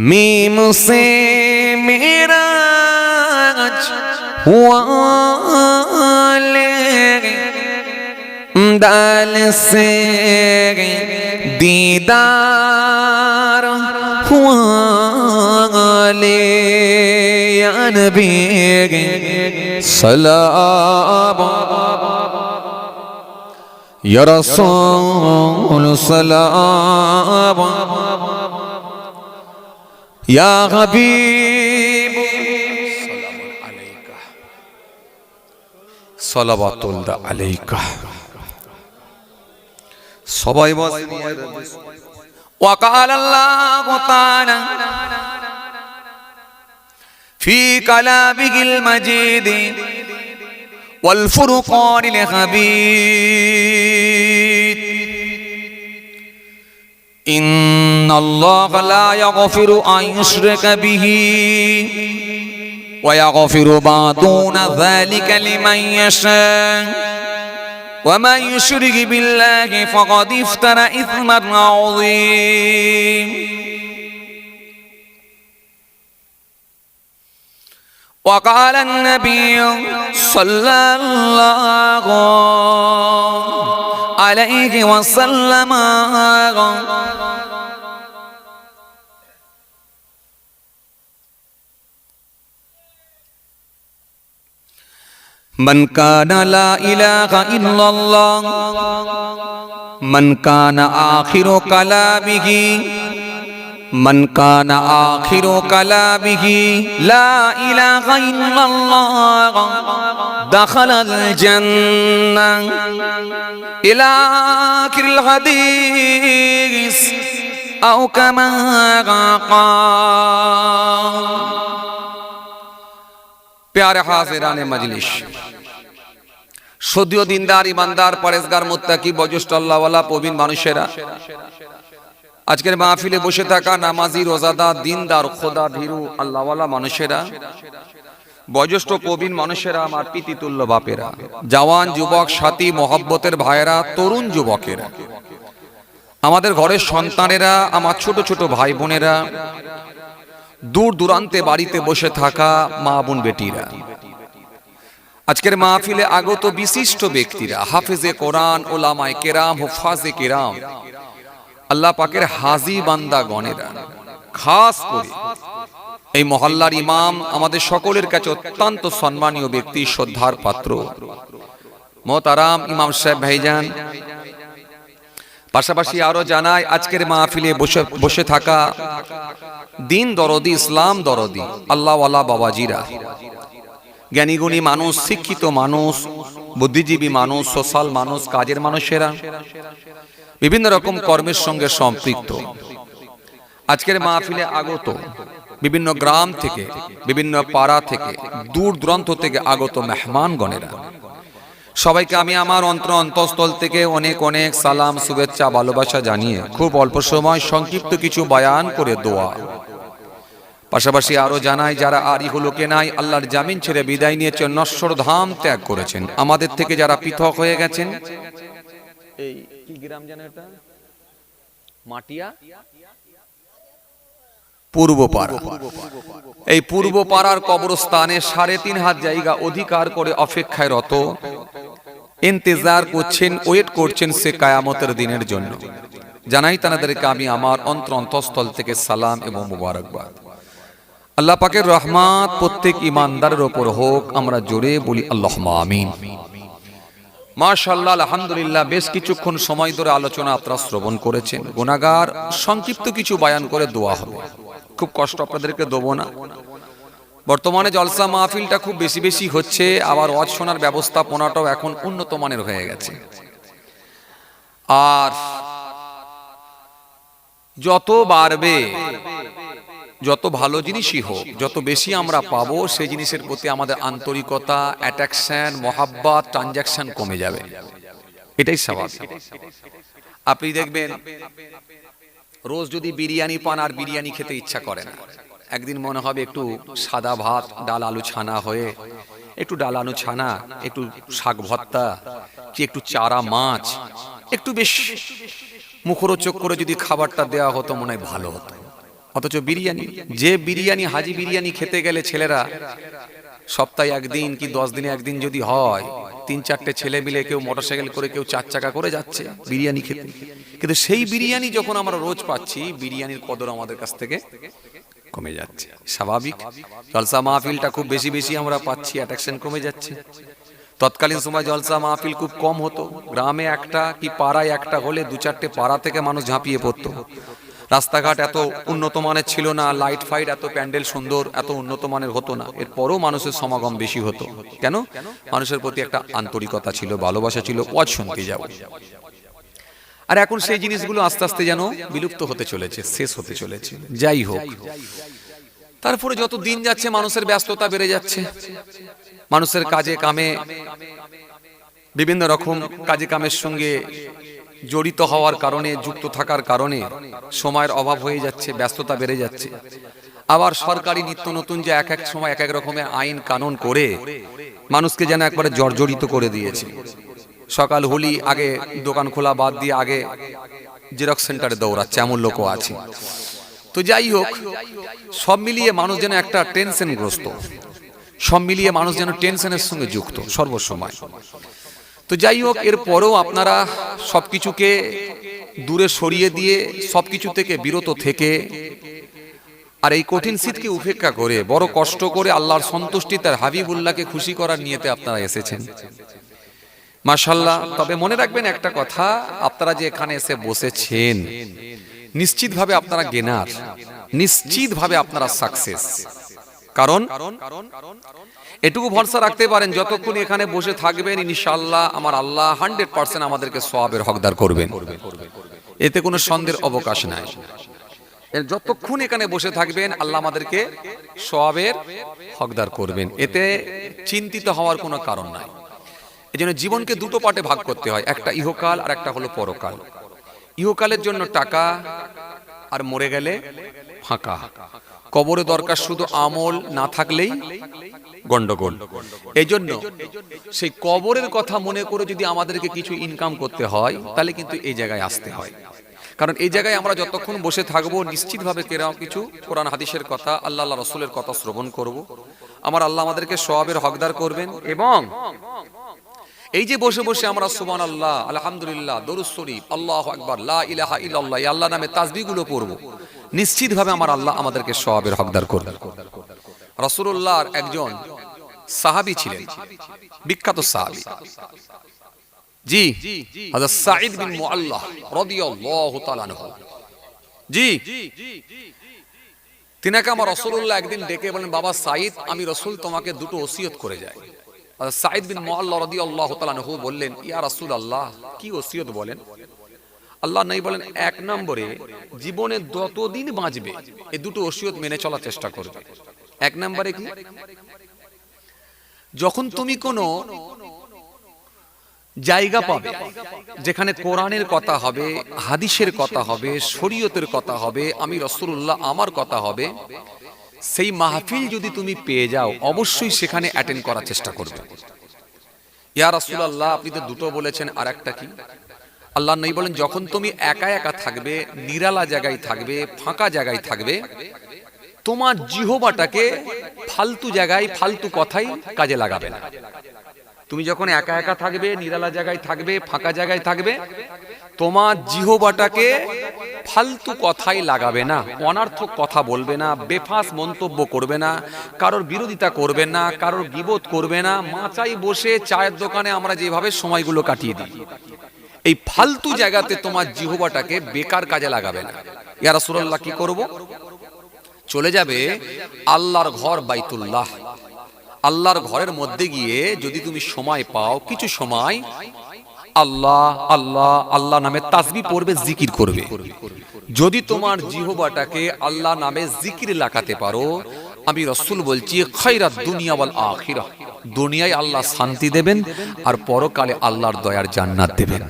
मीमू से मेरा वाले, दाल से दीदार वाले या नबी सलाम, या रसूल सलाम, या हबीब সালাওয়াতুল্লাহ আলাইকা। সবাই বলেন وقال الله تعالى في كلامه المجيد والفرقان الحميد إن الله لا يغفر أن يشرك به ويغفر ما دون ذلك لمن يشاء ومن يشرك بالله فقد افترى إثما عظيما وقال النبي صلى الله عليه وسلم من كان لا إله إلا الله من كان آخر كلامه من كان آخر كلامه لا إله إلا الله دخل الجنة إلى آخر الحديث أو كما قال प्यारे हाज़िराने मजलिस সদীয় দিনদার ইমানদার পরেজগার মুত্তাকি বয়োজ্যেষ্ঠ আল্লাহওয়ালা প্রবীণ মানুষেরা আজকের মাহফিলে বসে থাকা নামাজি রোজাদার দিনদার খোদা ভীরু আল্লাহওয়ালা মানুষেরা বয়োজ্যেষ্ঠ প্রবীণ মানুষেরা আমার পিতৃতুল্য বাপেরা জওয়ান যুবক সাথী মহব্বতের ভাইয়েরা তরুণ যুবকেরা আমাদের ঘরের সন্তানেরা আমার ছোট ছোট ভাই বোনেরা দূর দূরান্তে বাড়িতে বসে থাকা মা বোন বেটিরা আজকের মাহফিলে আগত বিশিষ্ট ব্যক্তিরা হাফেজে কোরআন ওলামায়ে কেরাম হুফাজে কেরাম আল্লাহ পাকের হাজী বান্দা গণেরা খাস করে এই মহল্লার ইমাম আমাদের সকলের কাছে অত্যন্ত সম্মানীয় ব্যক্তি শ্রদ্ধার পাত্র মোহতারাম ইমাম সাহেব ভাইজান পাশাপাশি আরো জানাই আজকের মাহফিলে বসে থাকা দিন দরদি ইসলাম দরদি আল্লাহওয়ালা বাবাজিরা জ্ঞানীগুণী মানুষ শিক্ষিত মানুষ বুদ্ধিজীবী মানুষ সোশ্যাল মানুষ কাজের মানুষেরা বিভিন্ন রকম কর্মের সঙ্গে সম্পৃক্ত আজকের মাহফিলে আগত বিভিন্ন গ্রাম থেকে বিভিন্ন পাড়া থেকে দূর দূরান্ত থেকে আগত মেহমানগণেরা সবাইকে আমি আমার অন্তঃস্থল থেকে অনেক অনেক সালাম শুভেচ্ছা ভালোবাসা জানিয়ে খুব অল্প সময় সংক্ষিপ্ত কিছু বয়ান করে দোয়া পাশাপাশি আরো জানাই যারা আর ইহলোকে নাই আল্লাহর জামিন ছেড়ে বিদায় নিয়েছেন নশ্বর ধাম ত্যাগ করেছেন আমাদের থেকে যারা পৃথক হয়ে গেছেন এই কি গ্রাম জানেন এটা মাটিয়া পূর্বপাড়া এই পূর্বপাড়ার কবরস্থানে ৩.৫ হাত জায়গা অধিকার করে অপেক্ষায় রত ইন্তজার করছেন ওয়েট করছেন সে কিয়ামতের দিনের জন্য জানাই তাদেরকে আমি আমার অন্তঃস্থল থেকে সালাম এবং মুবারকবাদ আল্লাহ পাকের রহমত প্রত্যেক ঈমানদারের উপর হোক আমরা জোরে বলি আল্লাহুম্মা আমিন মাশাআল্লাহ আলহামদুলিল্লাহ বেশ কিছুক্ষণ সময় ধরে আলোচনা আপনারা শ্রবণ করেছেন গুনাহগার সংক্ষিপ্ত কিছু বয়ান করে দোয়া হবে খুব কষ্ট আপনাদেরকে দেব না বর্তমানে জলসা মাহফিলটা খুব বেশি বেশি হচ্ছে আবার ওয়াজ শোনার ব্যবস্থাপনাটাও এখন উন্নত মানের হয়ে গেছে আর যত বাড়বে যত ভালো জিনিসই হোক যত বেশি আমরা পাবো সেই জিনিসের প্রতি আমাদের আন্তরিকতা অ্যাট্রাকশন মহাব্বত ট্রানজাকশন কমে যাবে এটাই স্বাভাবিক আপনি দেখবেন রোজ যদি বিরিয়ানি পান আর বিরিয়ানি খেতে ইচ্ছা করে না একদিন মনে হবে একটু সাদা ভাত ডাল আলু ছানা হয়ে একটু ডাল আলু ছানা একটু শাক ভর্তা কি একটু চারা মাছ একটু বেশ মুখরোচক করে যদি খাবারটা দেওয়া হতো মনে হয় ভালো হতো অথচ বিরিয়ানি যে বিরিয়ানি হাজি বিরিয়ানি খেতে গেলে ছেলেরা সপ্তাহে একদিন কি 10 দিনে একদিন যদি হয় 3-4টে ছেলে মিলে কেউ মোটরসাইকেল করে কেউ 4 চাকা করে যাচ্ছে বিরিয়ানি খেতে কিন্তু সেই বিরিয়ানি যখন আমরা রোজ পাচ্ছি বিরিয়ানির কদর আমাদের কাছ থেকে কমে যাচ্ছে স্বাভাবিক জলসা মাহফিলটা খুব বেশি বেশি আমরা পাচ্ছি অ্যাট্রাকশন কমে যাচ্ছে তৎকালীন সময় জলসা মাহফিল খুব কম হতো গ্রামে একটা কি পাড়ায় একটা হলে 2-4টে পাড়া থেকে মানুষ ঝাঁপিয়ে পড়তো রাস্তাঘাট এত উন্নত মানের ছিল না লাইট ফাইট এত প্যান্ডেল সুন্দর এত উন্নত মানের হতো না এরপরও মানুষের সমাগম বেশি হতো কেন মানুষের প্রতি একটা আন্তরিকতা ছিল ভালোবাসা ছিল ওয়াজ শুনতে যাব আর এখন সেই জিনিসগুলো আস্তে আস্তে যেন বিলুপ্ত হতে চলেছে শেষ হতে চলেছে যাই হোক তারপরে যত দিন যাচ্ছে মানুষের ব্যস্ততা বেড়ে যাচ্ছে মানুষের কাজে কামে বিভিন্ন রকম কাজে কামের সঙ্গে জড়িত হওয়ার কারণে যুক্ত থাকার কারণে সময়ের অভাব হয়ে যাচ্ছে ব্যস্ততা বেড়ে যাচ্ছে আবার সরকারি নিত্য নতুন যে এক এক সময় এক এক রকমের আইন কানুন করে মানুষকে যেন একবারে জর্জরিত করে দিয়েছে সকাল হলি আগে দোকান খোলা বাদ দিয়ে আগে জেরক্স সেন্টারে দৌড়াচ্ছে এমন লোকও আছে তো যাই হোক সব মিলিয়ে মানুষ যেন একটা টেনশনগ্রস্ত সব মিলিয়ে মানুষ যেন টেনশনের সঙ্গে যুক্ত সর্বসময়। তো যাই হোক, এরপরেও আপনারা সবকিছুকে দূরে সরিয়ে দিয়ে সবকিছু থেকে বিরত থেকে আর এই কঠিন শীতকে উপেক্ষা করে বড় কষ্ট করে আল্লাহর সন্তুষ্টি তার হাবিবুল্লাহকে খুশি করার নিয়তে আপনারা এসেছেন, মাশাআল্লাহ। তবে মনে রাখবেন একটা কথা, আপনারা যে এখানে এসে বসেছেন নিশ্চিতভাবে আপনারা গেনার, নিশ্চিতভাবে আপনারা সাকসেস। কারণ এটুকু ভরসা রাখতে পারেন যতক্ষণ এখানে বসে থাকবেন ইনশাআল্লাহ আমার আল্লাহ 100% আমাদেরকে সওয়াবের হকদার করবেন, এতে কোনো সন্দেহের অবকাশ নাই। যতক্ষণ এখানে বসে থাকবেন আল্লাহ আমাদেরকে সওয়াবের হকদার করবেন, এতে চিন্তিত হওয়ার কোনো কারণ নাই। এজন্য জীবনকে দুটো পার্টে ভাগ করতে হয়, একটা ইহকাল আর একটা হলো পরকাল। ইহকালের জন্য টাকা আর মরে গেলে ফাঁকা। কবরে দরকার শুধু আমল, না থাকলেই গন্ডগোল। এই জন্য সেই কবরের কথা মনে করে যদি আমাদেরকে কিছু ইনকাম করতে হয় তাহলে কিন্তু এই জায়গায় আসতে হয়। কারণ এই জায়গায় আমরা যতক্ষণ বসে থাকবো নিশ্চিতভাবে কেরাও কিছু কোরআন হাদিসের কথা, আল্লাহ রাসূলের কথা শ্রবণ করব। আমার আল্লাহ আমাদেরকে সওয়াবের হকদার করবেন। এবং এই যে বসে বসে আমরা সুবহানাল্লাহ, আলহামদুলিল্লাহ, দরুদ শরীফ, আল্লাহু আকবার, লা ইলাহা ইল্লাল্লাহ, এই আল্লাহ নামে তাসবিহগুলো পড়ব, নিশ্চিতভাবে আমার আল্লাহ আমাদেরকে সওয়াবের হকদার করবেন। রাসূলুল্লাহর একজন সাহাবী ছিলেন, বিখ্যাত সাহাবী, জি, হযরত সাঈদ বিন মুআল্লাহ রাদিয়াল্লাহু তাআলা আনহু। জি, তিনাকে আমার রাসূলুল্লাহ একদিন ডেকে বলেন, বাবা সাঈদ, আমি রাসূল তোমাকে দুটো ওসিয়ত করে যাই। হযরত সাঈদ বিন মুআল্লাহ রাদিয়াল্লাহু তাআলা আনহু বললেন, ইয়া রাসূলুল্লাহ, কি ওসিয়ত বলেন? আল্লাহ নবী বলেন, এক নম্বরে জীবনে যতদিন বাঁচবে এই দুটো ওসিয়ত মেনে চলার চেষ্টা করবে। এক নম্বরে কি, যখন তুমি কোনো জায়গা পাবে যেখানে কোরআনের কথা হবে, হাদিসের কথা হবে, শরীয়তের কথা হবে, আমি রাসূলুল্লাহ আমার কথা হবে, সেই মাহফিল যদি তুমি পেয়ে যাও অবশ্যই সেখানে অ্যাটেন্ড করার চেষ্টা করবে। ইয়া রাসূলুল্লাহ, আপনি তো দুটো বলেছেন, আর একটা কি? আল্লাহ নবী বলেন, যখন তুমি একা একা থাকবে, নিরালা জায়গায় থাকবে, ফাঁকা জায়গায় থাকবে, তোমার জিহ্বাটাকে ফালতু জায়গায় ফালতু কথাই কাজে লাগাবে না। তুমি যখন একা একা থাকবে, নিরালা জায়গায় থাকবে, ফাঁকা জায়গায় থাকবে, তোমার জিহ্বাটাকে ফালতু কথাই লাগাবে না, অনার্থক কথা বলবে না, বেফাস মন্তব্য করবে না, কারোর বিরোধিতা করবে না, কারোর গীবত করবে না। মাচায় বসে চায়ের দোকানে আমরা যেভাবে সময়গুলো কাটিয়ে দিই, এই ফালতু জায়গাতে তোমার জিহ্বাটাকে বেকার কাজে লাগাবে না। ইয়া রাসূলুল্লাহ, কি করব? চলে যাবে আল্লাহর ঘর বাইতুল্লাহ, আল্লাহর ঘরের মধ্যে গিয়ে যদি তুমি সময় পাও, কিছু সময় আল্লাহ আল্লাহ আল্লাহ নামে তাসবিহ পড়বে, জিকির করবে। যদি তোমার জিহ্বাটাকে আল্লাহ নামে জিকির লাগাতে পারো, আমি রাসূল বলছি, খায়রাত দুনিয়া ওয়াল আখিরাহ, দুনিয়ায় আল্লাহ শান্তি দেবেন আর পরকালে আল্লাহর দয়ার জান্নাত দেবেন।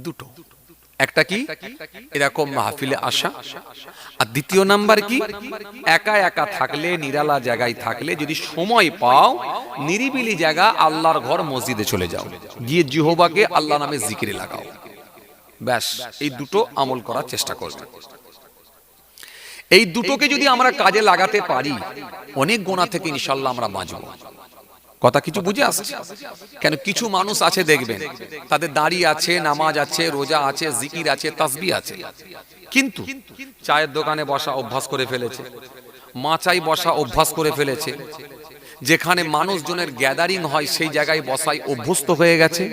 দুটো, একটা কি এরকম মাহফিলে আসা, আর দ্বিতীয় নাম্বার কি, একা একা থাকলে, নিরালা জায়গায় থাকলে যদি সময় পাও, নিরিবিলি জায়গা, আল্লাহর ঘর, মসজিদে চলে যাও, গিয়ে জিহ্বাকে আল্লাহ নামে জিকিরে লাগাও। ব্যাস, এই দুটো আমল করার চেষ্টা করবে। এই দুটোকে যদি আমরা কাজে লাগাতে পারি, অনেক গুনাহ থেকে ইনশাআল্লাহ আমরা বাঁচব। কথা কিছু বুঝে আসছে? কেন কিছু মানুষ আছে দেখবেন, তাদের দাড়ি আছে, নামাজ আছে, রোজা আছে, জিকির আছে, তাসবিহ আছে, কিন্তু চায়ের দোকানে বসা অভ্যাস করে ফেলেছে, মাচায় বসা অভ্যাস করে ফেলেছে, যেখানে মানুষজনের গ্যাদারিং হয় সেই জায়গায় বসাই অভ্যস্ত হয়ে গেছে,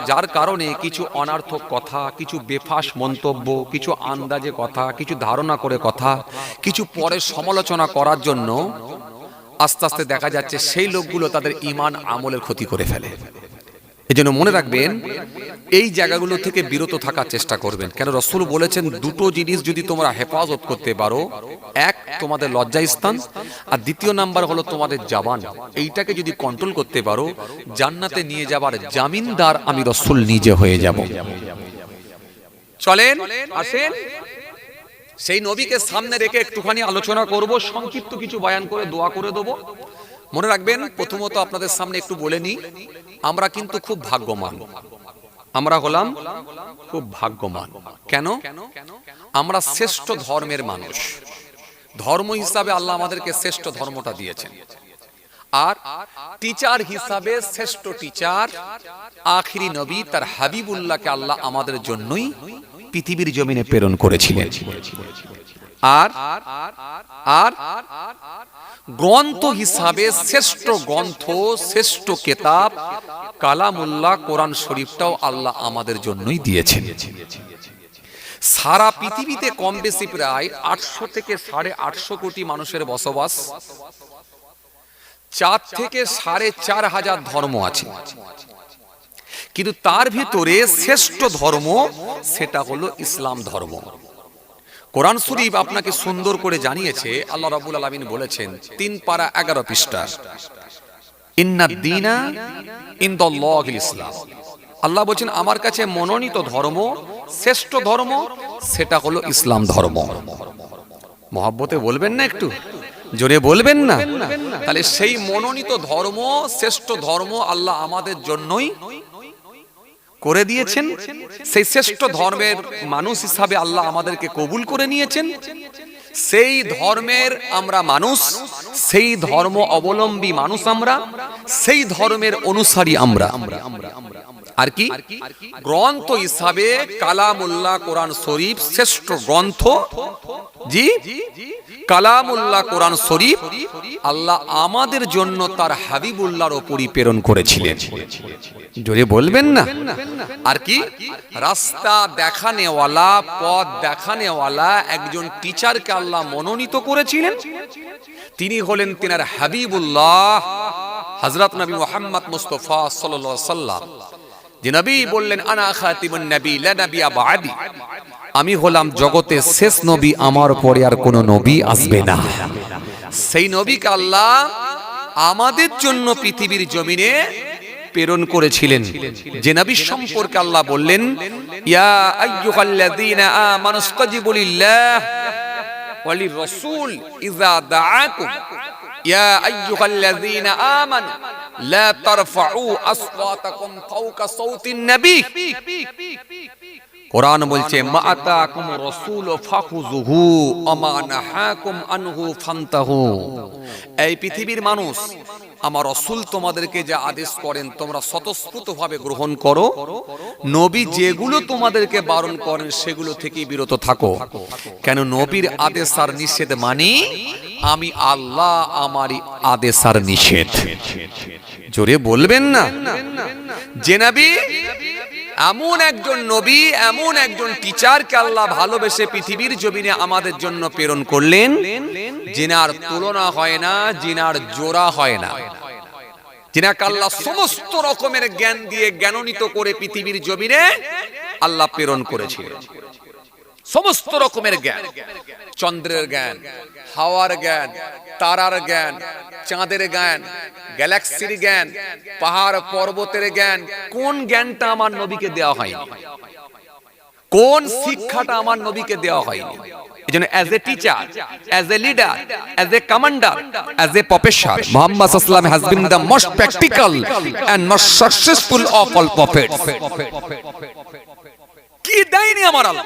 যার কারণে কিছু অনার্থক কথা, কিছু বেফাস মন্তব্য, কিছু আন্দাজে কথা, কিছু ধারণা করে কথা, কিছু পরে সমালোচনা করার জন্য আস্তে আস্তে দেখা যাচ্ছে সেই লোকগুলো তাদের ঈমান আমলের ক্ষতি করে ফেলে। এজন্য মনে রাখবেন, এই জায়গাগুলো থেকে বিরত থাকার চেষ্টা করবেন। কেন রাসূল বলেছেন, দুটো জিনিস যদি তোমরা হেফাজত করতে পারো, এক তোমাদের লজ্জাস্থান, আর দ্বিতীয় নাম্বার হলো তোমাদের জবান, এইটাকে যদি কন্ট্রোল করতে পারো, জান্নাতে নিয়ে যাবার জামিনদার আমি রাসূল নিজে হয়ে যাব। চলেন আসেন, সেই নবীকে সামনে রেখে একটুখানি আলোচনা করব, সংক্ষিপ্ত কিছু বয়ান করে দোয়া করে দেব। মনে রাখবেন, প্রথমত আপনাদের সামনে একটু বলে নিই, আমরা কিন্তু খুব ভাগ্যবান, আমরা হলাম খুব ভাগ্যবান। কেন? আমরা শ্রেষ্ঠ ধর্মের মানুষ, ধর্ম হিসাবে আল্লাহ আমাদেরকে শ্রেষ্ঠ ধর্মটা দিয়েছেন। আর টিচার হিসাবে শ্রেষ্ঠ টিচার আখিরি নবী তার হাবিবুল্লাহকে আল্লাহ আমাদের জন্যই পৃথিবীর জমিনে প্রেরণ করেছিলেন। আর আর গ্রন্থ হিসাবে শ্রেষ্ঠ গ্রন্থ, শ্রেষ্ঠ কিতাব কালামুল্লাহ কোরআন শরীফটাও আল্লাহ আমাদের জন্যই দিয়েছেন। সারা পৃথিবীতে কম বেশি প্রায় 800 থেকে 850 কোটি মানুষের বসবাস। 4 থেকে 4,500 ধর্ম আছে, কিন্তু তার ভিতরে শ্রেষ্ঠ ধর্ম সেটা হলো ইসলাম ধর্ম। কোরআন শরীফ আপনাকে সুন্দর করে জানিয়েছে, আল্লাহ রাব্বুল আলামিন বলেছেন 3 পারা 11 পৃষ্ঠা, ইন্নাদ দীনা ইনদাল্লাহিল ইসলাম। আল্লাহ বলেন আমার কাছে মনোনীত ধর্ম, শ্রেষ্ঠ ধর্ম সেটা হলো ইসলাম ধর্ম। মহব্বতে বলবেন না, একটু জোরে বলবেন না? তাহলে সেই মনোনীত ধর্ম, শ্রেষ্ঠ ধর্ম আল্লাহ আমাদের জন্যই করে দিয়েছেন। সেই শ্রেষ্ঠ ধর্মের মানুষ হিসাবে আল্লাহ আমাদেরকে কবুল করে নিয়েছেন। সেই ধর্মের আমরা মানুষ, সেই ধর্ম অবলম্বী মানুষ আমরা, সেই ধর্মের অনুসারী আমরা। আর কি গ্রন্থ হিসাবে কালামুল্লাহ কোরআন শরীফ শ্রেষ্ঠ গ্রন্থ। জি, কালামুল্লাহ কোরআন শরীফ আল্লাহ আমাদের জন্য তার হাবিবুল্লাহর উপরই প্রেরণ করেছিলেন। জোরে বলবেন না? আর কি রাস্তা দেখানেওয়ালা, পথ দেখানেওয়ালা একজন টিচারকে আল্লাহ মনোনীত করেছিলেন। তিনি হলেন তিনার হাবিবুল্লাহ হযরত নবী মুহাম্মদ মুস্তাফা সাল্লাল্লাহু আলাইহি ওয়াসাল্লাম, যে নবী বললেন আনা খাতিমুন নবী লা নবিয়্যা বা'দি, আমি হলাম জগতের শেষ নবী, আমার পরে আর কোনো নবী আসবে না। সেই নবীকে আল্লাহ আমাদের জন্য পৃথিবীর জমিনে প্রেরণ করেছিলেন। যে নবী সম্পর্কে আল্লাহ বললেন ইয়া আইয়ুহাল্লাযীনা আমানু ইসতাজিবু লিল্লাহ ওয়া লির-রাসূল ইযা দাআকুম ইয়া আইয়ুহাল্লাযীনা আমানু লা তারফাউ আসওয়াতাকুম ফাওকা সাওতিন নবী। কোরআন বলছে মা আতাকুম রাসূল ফাখুযুহু ওয়া মা নাহাকুম আনহু ফান্তাহু। এই পৃথিবীর মানুষ, আমার রাসূল তোমাদেরকে যা আদেশ করেন তোমরা স্বতঃস্ফূর্তভাবে গ্রহণ করো, নবী যেগুলো তোমাদেরকে বারণ করেন সেগুলো থেকে বিরত থাকো। কেন নবীর আদেশ আর নিষেধ মানি আমি আল্লাহ, আমারই আদেশ আর নিষেধ। জোরে বলবেন না? যে নবী এমন একজন নবী, এমন একজন টিচারকে আল্লাহ ভালোবেসে পৃথিবীর জমিনে আমাদের জন্য প্রেরণ করলেন, যিনার তুলনা হয় না, যিনার জোড়া হয় না, যিনাকে আল্লাহ সমস্ত রকমের জ্ঞান দিয়ে জ্ঞানান্বিত করে পৃথিবীর জমিনে আল্লাহ প্রেরণ করেছিলেন। সমস্ত রকমের জ্ঞান, চন্দ্রের জ্ঞান, হাওয়ার জ্ঞান, তারার জ্ঞান, চাঁদের জ্ঞান, গ্যালাক্সির জ্ঞান, পাহাড় পর্বতের জ্ঞান, কোন জ্ঞানটা আমার নবীকে দেওয়া হয়নি? কোন শিক্ষাটা আমার নবীকে দেওয়া হয়নি? এজন্য as a teacher, as a leader, as a commander, as a professor, Muhammad সাল্লাল্লাহু আলাইহি ওয়াসাল্লাম has been the most practical and most successful of all prophets. কি দেয়নি আমার আল্লাহ?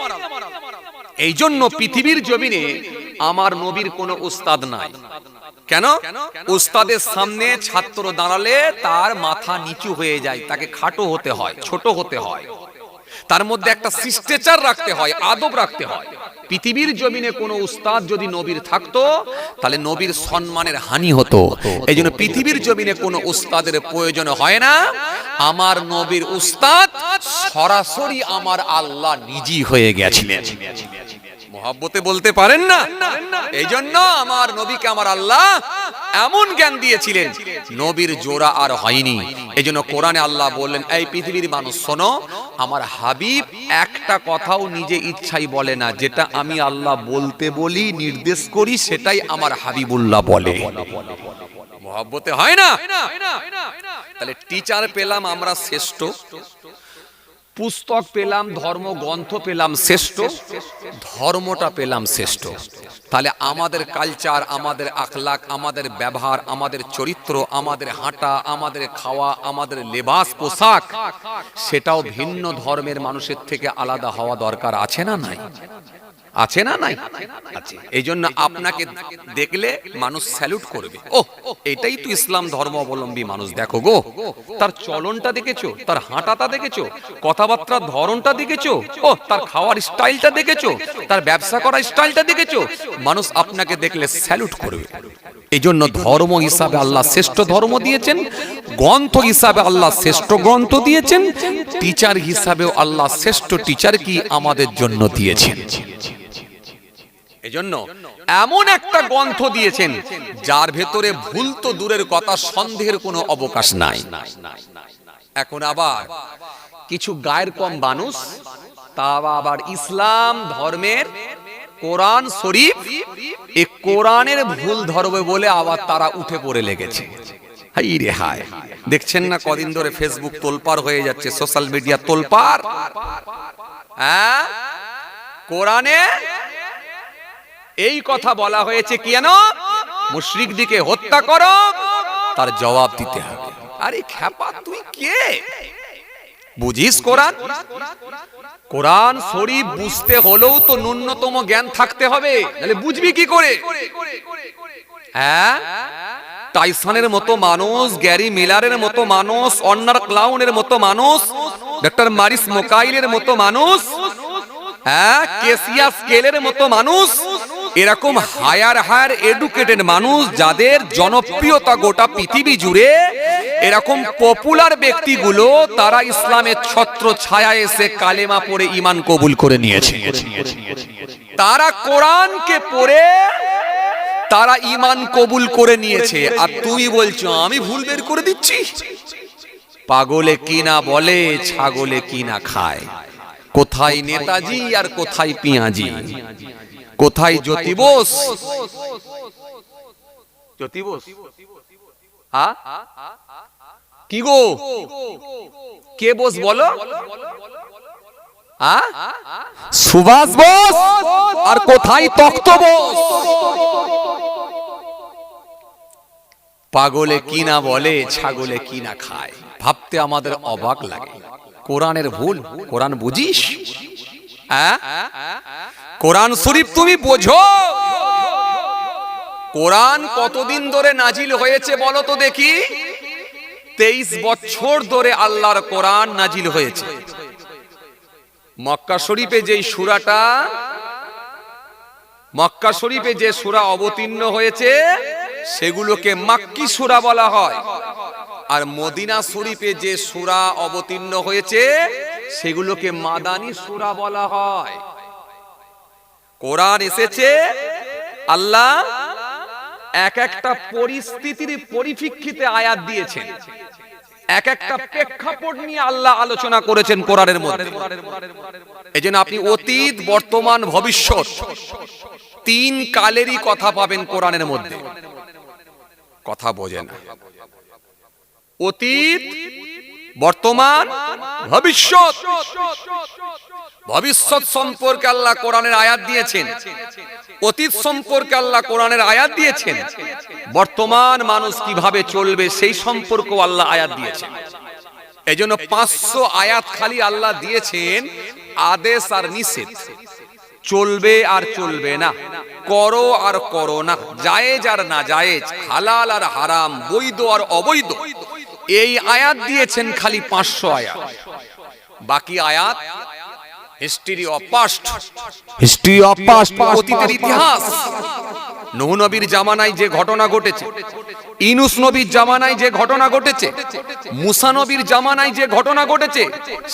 এই জন্য পৃথিবীর জমিনে আমার নবীর কোনো উস্তাদ নাই। কেন? উস্তাদের সামনে ছাত্র দাঁড়ালে তার মাথা নিচু হয়ে যায়, তাকে খাটো হতে হয়, ছোট হতে হয়, তার মধ্যে একটা শিষ্টাচার রাখতে হয়, আদব রাখতে হয়। পৃথিবীর জমিনে কোনো উস্তাদ যদি নবীর থাকতো তাহলে নবীর সম্মানের হানি হতো। এই জন্য পৃথিবীর জমিনে কোনো উস্তাদের প্রয়োজন হয় না। আমার নবীর উস্তাদ সরাসরি আমার আল্লাহ নিজেই হয়ে গেছিলেন। মহব্বতে বলতে পারেন না? এই জন্য আমার নবীকে আমার আল্লাহ এমন জ্ঞান দিয়েছিলেন, নবীর জোড়া আর হয়নি। এই জন্য কোরআনে আল্লাহ বললেন এই পৃথিবীর মানুষ শোনো, আমার হাবিব একটা কথাও নিজে ইচ্ছাই বলে না, যেটা আমি আল্লাহ বলতে বলি, নির্দেশ করি, সেটাই আমার হাবিবুল্লাহ বলে। মহব্বতে হয় না? তাহলে টিচার পেলাম আমরা শ্রেষ্ঠ, পুস্তক পেলাম, ধর্মগ্রন্থ পেলাম শ্রেষ্ঠ, ধর্মটা পেলাম শ্রেষ্ঠ। তাহলে আমাদের কালচার, আমাদের আখলাক, আমাদের ব্যবহার, আমাদের চরিত্র, আমাদের হাঁটা, আমাদের খাওয়া, আমাদের লেবাস পোশাক, সেটাও ভিন্ন ধর্মের মানুষের থেকে আলাদা হওয়া দরকার আছে না নাই? আছে না নাই? আছে। এই জন্য আপনাকে দেখলে মানুষ স্যালুট করবে, ও এটাই তো ইসলাম ধর্ম অবলম্বী মানুষ, দেখো গো তার চলনটা দেখেছো, তার হাঁটাটা দেখেছো, কথাবার্তার ধরনটা দেখেছো, ও তার খাওয়ার স্টাইলটা দেখেছো, তার ব্যবসা করার স্টাইলটা দেখেছো, মানুষ আপনাকে দেখলে স্যালুট করবে। এই জন্য ধর্ম হিসাবে আল্লাহ শ্রেষ্ঠ ধর্ম দিয়েছেন, গ্রন্থ হিসাবে আল্লাহ শ্রেষ্ঠ গ্রন্থ দিয়েছেন, টিচার হিসাবেও আল্লাহ শ্রেষ্ঠ টিচার কি আমাদের জন্য দিয়েছেন। এজন্য এমন একটা গ্রন্থ দিয়েছেন যার ভেতরে ভুল তো দূরের কথা, সন্দেহের কোনো অবকাশ নাই। এখন আবার কিছু গায়ের কম মানুষ, তা আবার ইসলাম ধর্মের কোরআন শরীফ, এই কোরআনের ভুল ধরবে বলে আবার তারা উঠে পড়ে লেগেছে। হাই রে হায়, দেখছেন না কদিন ধরে ফেসবুক তোলপাড় হয়ে যাচ্ছে, সোশ্যাল মিডিয়া তোলপাড়। হ্যাঁ, কোরআনে এই কথা বলা হয়েছে কেন? মুশরিকদিকে হত্যা করো, তার জবাব দিতে হবে। আরে খ্যাপা তুই কে? বুঝিস কোরআন? কোরআন শরীফ বুঝতে হলেও তো ন্যূনতম জ্ঞান থাকতে হবে, তাহলে বুঝবি কি করে? হ্যাঁ, টাইসনের মতো মানুষ, গ্যারি মিলারের মতো মানুষ, অন্নার ক্লাউনের মতো মানুষ, ডক্টর মারিস মোকাইলের মতো মানুষ, হ্যাঁ কেসিয়া স্কেলের মতো মানুষ, এরকম হায়ার এডুকেটেড মানুষ যাদের জনপ্রিয়তা গোটা পৃথিবী জুড়ে, এরকম পপুলার ব্যক্তিগুলো তারা ইসলামের ছত্র ছায়া এসে কালেমা পড়ে ঈমান কবুল করে নিয়েছে। তারা কোরআনকে পড়ে তারা ঈমান কবুল করে নিয়েছে, আর তুমি বলছো আমি ভুল বের করে দিচ্ছি। পাগলে কি না বলে, ছাগলে কি না খায়, কোথায় নেতাজি আর কোথায় পিয়াজি, কোথায় জ্যোতি বোস? জ্যোতি বোস কি গো, কে বোস বলো? সুভাষ বোস আর কোথায় তখ্ত বোস? পাগলে কি না বলে, ছাগলে কি না খায়, ভাবতে আমাদের অবাক লাগে। কোরআনের ভুল, কোরআন বুঝিস? কোরআন শরীফ তুমি বোঝো? কোরআন কতদিন ধরে নাজিল হয়েছে বলো তো দেখি? 23 বছর ধরে আল্লাহর কোরআন নাজিল হয়েছে। মক্কা শরীফে যেই সূরাটা, মক্কা শরীফে যে সূরা অবতীর্ণ হয়েছে সেগুলোকে মাক্কি সূরা বলা হয়, আর মদিনা শরীফে যে সূরা অবতীর্ণ হয়েছে সেগুলোকে মাদানী সূরা বলা হয়। কোরআন এসেছে আল্লাহ এক একটা পরিস্থিতির পরিপ্রেক্ষিতে আয়াত দিয়েছেন, এক একটা প্রেক্ষাপট নিয়ে আল্লাহ আলোচনা করেছেন কোরআনের মধ্যে। এজন্য আপনি অতীত, বর্তমান, ভবিষ্যৎ তিন কালেরই কথা পাবেন কোরআনের মধ্যে। কথা বোঝেন? অতীত, বর্তমান, ভবিষ্যৎ। ভবিষ্যৎ সম্পর্কে আল্লাহ কোরআনের আয়াত দিয়েছেন, অতীত সম্পর্কে আল্লাহ কোরআনের আয়াত দিয়েছেন, বর্তমান মানুষ কিভাবে চলবে সেই সম্পর্কে আল্লাহ আয়াত দিয়েছেন। এজন্য 500 আয়াত খালি আল্লাহ দিয়েছেন আদেশ আর নিষেধ, চলবে আর চলবে না, করো আর করো না, জায়েজ আর না জায়েজ, হালাল আর হারাম, বৈধ আর অবৈধ, এই আয়াত দিয়েছেন খালি 500 আয়াত। বাকি আয়াত history of past, history of past, অতীতের ইতিহাস। নূহ নবীর জামানায় যে ঘটনা ঘটেছে, ইউনূস নবীর জামানায় যে ঘটনা ঘটেছে, মুসা নবীর জামানায় যে ঘটনা ঘটেছে,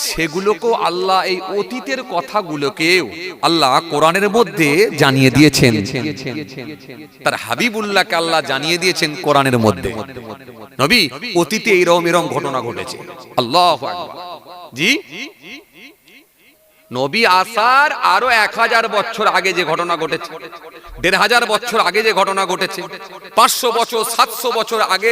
সেগুলোকেও আল্লাহ, এই অতীতের কথাগুলোকেও আল্লাহ কোরআনের মধ্যে জানিয়ে দিয়েছেন। তার হাবিবুল্লাহকে আল্লাহ জানিয়ে দিয়েছেন কোরআনের মধ্যে, নবী অতীতে এরকম এরকম ঘটনা ঘটেছে। আল্লাহু আকবার। জি, নবী আসার আরো 1000 বছর আগে যে ঘটনা ঘটেছে, 1500 বছর আগে যে ঘটনা ঘটেছে, 500 বছর 700 বছর আগে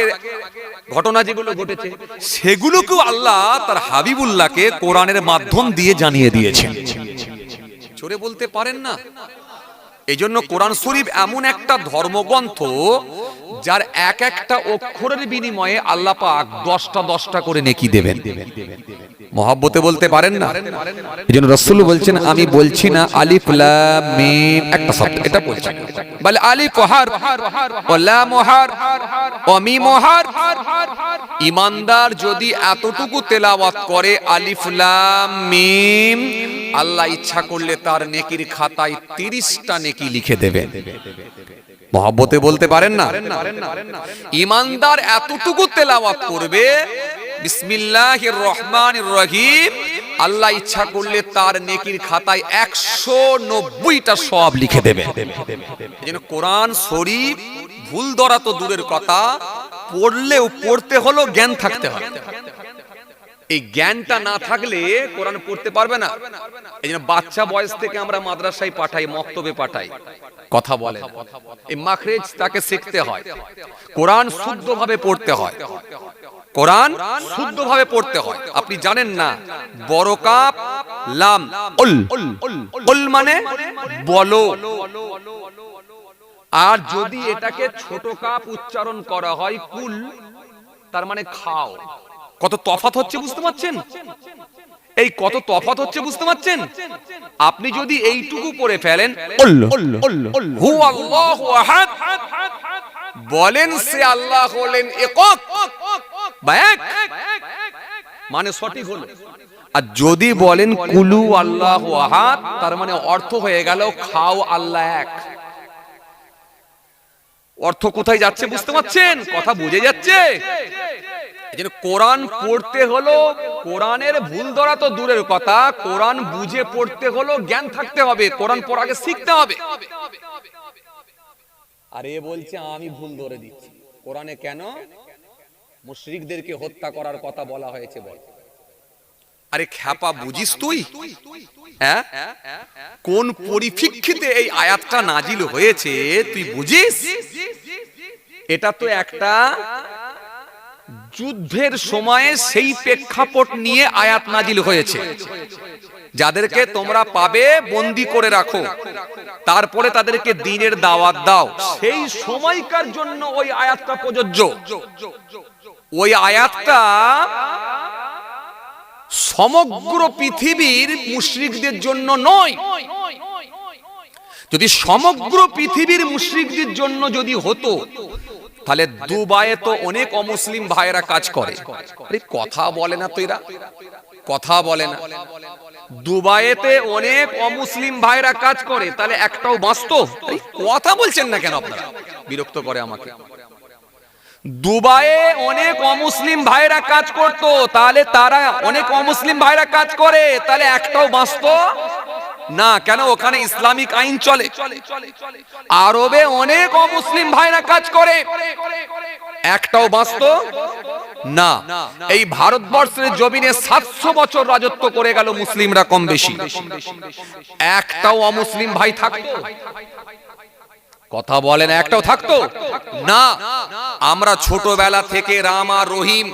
ঘটনা যেগুলো ঘটেছে, সেগুলোকেও আল্লাহ তার হাবিবুল্লাহকে কোরআনের মাধ্যম দিয়ে জানিয়ে দিয়েছেন। চোরে বলতে পারেন না। এই জন্য কোরআন শরীফ এমন একটা ধর্মগ্রন্থ যার এক একটা অক্ষরের বিনিময়ে আল্লাহ পাক 10টা করে নেকি দেবেন। মহব্বতে বলতে পারেন না? এজন্য রাসূল বলছেন, আমি বলছি না আলিফ লাম মিম একটা শব্দ, এটা বলছি না, বলে আলিফ হারফ ওয়া লাম হারফ ওয়া মিম হারফ। ঈমানদার যদি এতটুকু তেলাওয়াত করে আলিফ লাম মিম, আল্লাহ ইচ্ছা করলে তার নেকির খাতায় 30টা নেকি লিখে দেবেন। মহব্বতে বলতে পারেন না? ঈমানদার এতটুকু তেলাওয়াত করবে বিসমিল্লাহির রহমানির রহিম, আল্লাহ ইচ্ছা করলে তার নেকির খাতায় 190টা সওয়াব লিখে দেবে। এজন্য কোরআন শরীফ ভুল ধরা তো দূরের কথা, পড়লেও পড়তে হলো জ্ঞান থাকতে হবে। এই জ্ঞানটা না থাকলে কোরআন পড়তে পারবে না। এইজন্য বাচ্চা বয়স থেকে আমরা মাদ্রাসায় পাঠাই, মক্তবে পাঠাই, কথা বলে এই মাখরেজ তাকে শিখতে হয়, কোরআন শুদ্ধভাবে পড়তে হয়, কোরআন শুদ্ধভাবে পড়তে হয়। আপনি জানেন না, বড় কাপ লাম উল, উল মানে বলো, আর যদি এটাকে ছোট কাপ উচ্চারণ করা হয় কুল, তার মানে খাও। কত তফাৎ হচ্ছে বুঝতে পারছেন? এই কত তফাৎ হচ্ছে বুঝতে পারছেন? আপনি যদি এইটুকু পড়ে ফেলেন হু আল্লাহু আহাদ, বলেন সে আল্লাহ হলেন একক বা এক, মানে সঠিক হলো। আর যদি বলেন কুলু আল্লাহু আহাদ, তার মানে অর্থ হয়ে গেল খাও আল্লাহ এক। অর্থ কোথায় যাচ্ছে বুঝতে পারছেন? কথা বুঝে যাচ্ছে? এজন্য কোরআন পড়তে হলো, কোরআনের ভুল ধরা তো দূরের কথা, কোরআন বুঝে পড়তে হলো জ্ঞান থাকতে হবে, কোরআন পড়া আগে শিখতে হবে। আর এ বলছে আমি ভুল ধরে দিচ্ছি। কোরআনে কেন মুশরিকদেরকে হত্যা করার কথা বলা হয়েছে বল? আরে খ্যাপা, বুঝিস তুই হ্যাঁ কোন পরিপ্রেক্ষিতে এই আয়াতটা নাজিল হয়েছে তুই বুঝিস? এটা তো একটা যুদ্ধের সময়ে সেই প্রেক্ষাপট নিয়ে আয়াত নাজিল হয়েছে। যাদেরকে তোমরা পাবে বন্দী করে রাখো, তারপরে তাদেরকে দ্বীনের দাওয়াত দাও, সেই সময়কার জন্য ওই আয়াতটা প্রযোজ্য। ওই আয়াতটা সমগ্র পৃথিবীর মুশরিকদের জন্য নয়। যদি সমগ্র পৃথিবীর মুশরিকদের জন্য যদি হতো, তাহলে দুবাইয়ে তো অনেক অমুসলিম ভাইয়েরা কাজ করে। আরে কথা বলে না তো এরা, কথা বলে না। দুবাইতে অনেক অমুসলিম ভাইয়েরা কাজ করে, তাহলে একটাও বাঁচতো? কথা বলছেন না কেন আপনারা? বিরক্ত করে আমাকে। দুবাইয়ে অনেক অমুসলিম ভাইরা কাজ করতো, তাহলে তারা অনেক অমুসলিম ভাইরা কাজ করে, তাহলে একটাও বাঁচতো না কেন? ওখানে ইসলামিক আইন চলে। আরবে অনেক অমুসলিম ভাইরা কাজ করে, একটাও বাঁচতো না। এই ভারতবর্ষের জমিনে 700 বছর রাজত্ব করে গেল মুসলিমরা কম বেশি, একটাও অমুসলিম ভাই থাকতো? কথা বলেন, একটাও থাকতো না। আমরা ছোটবেলা থেকে রাম আর রহিম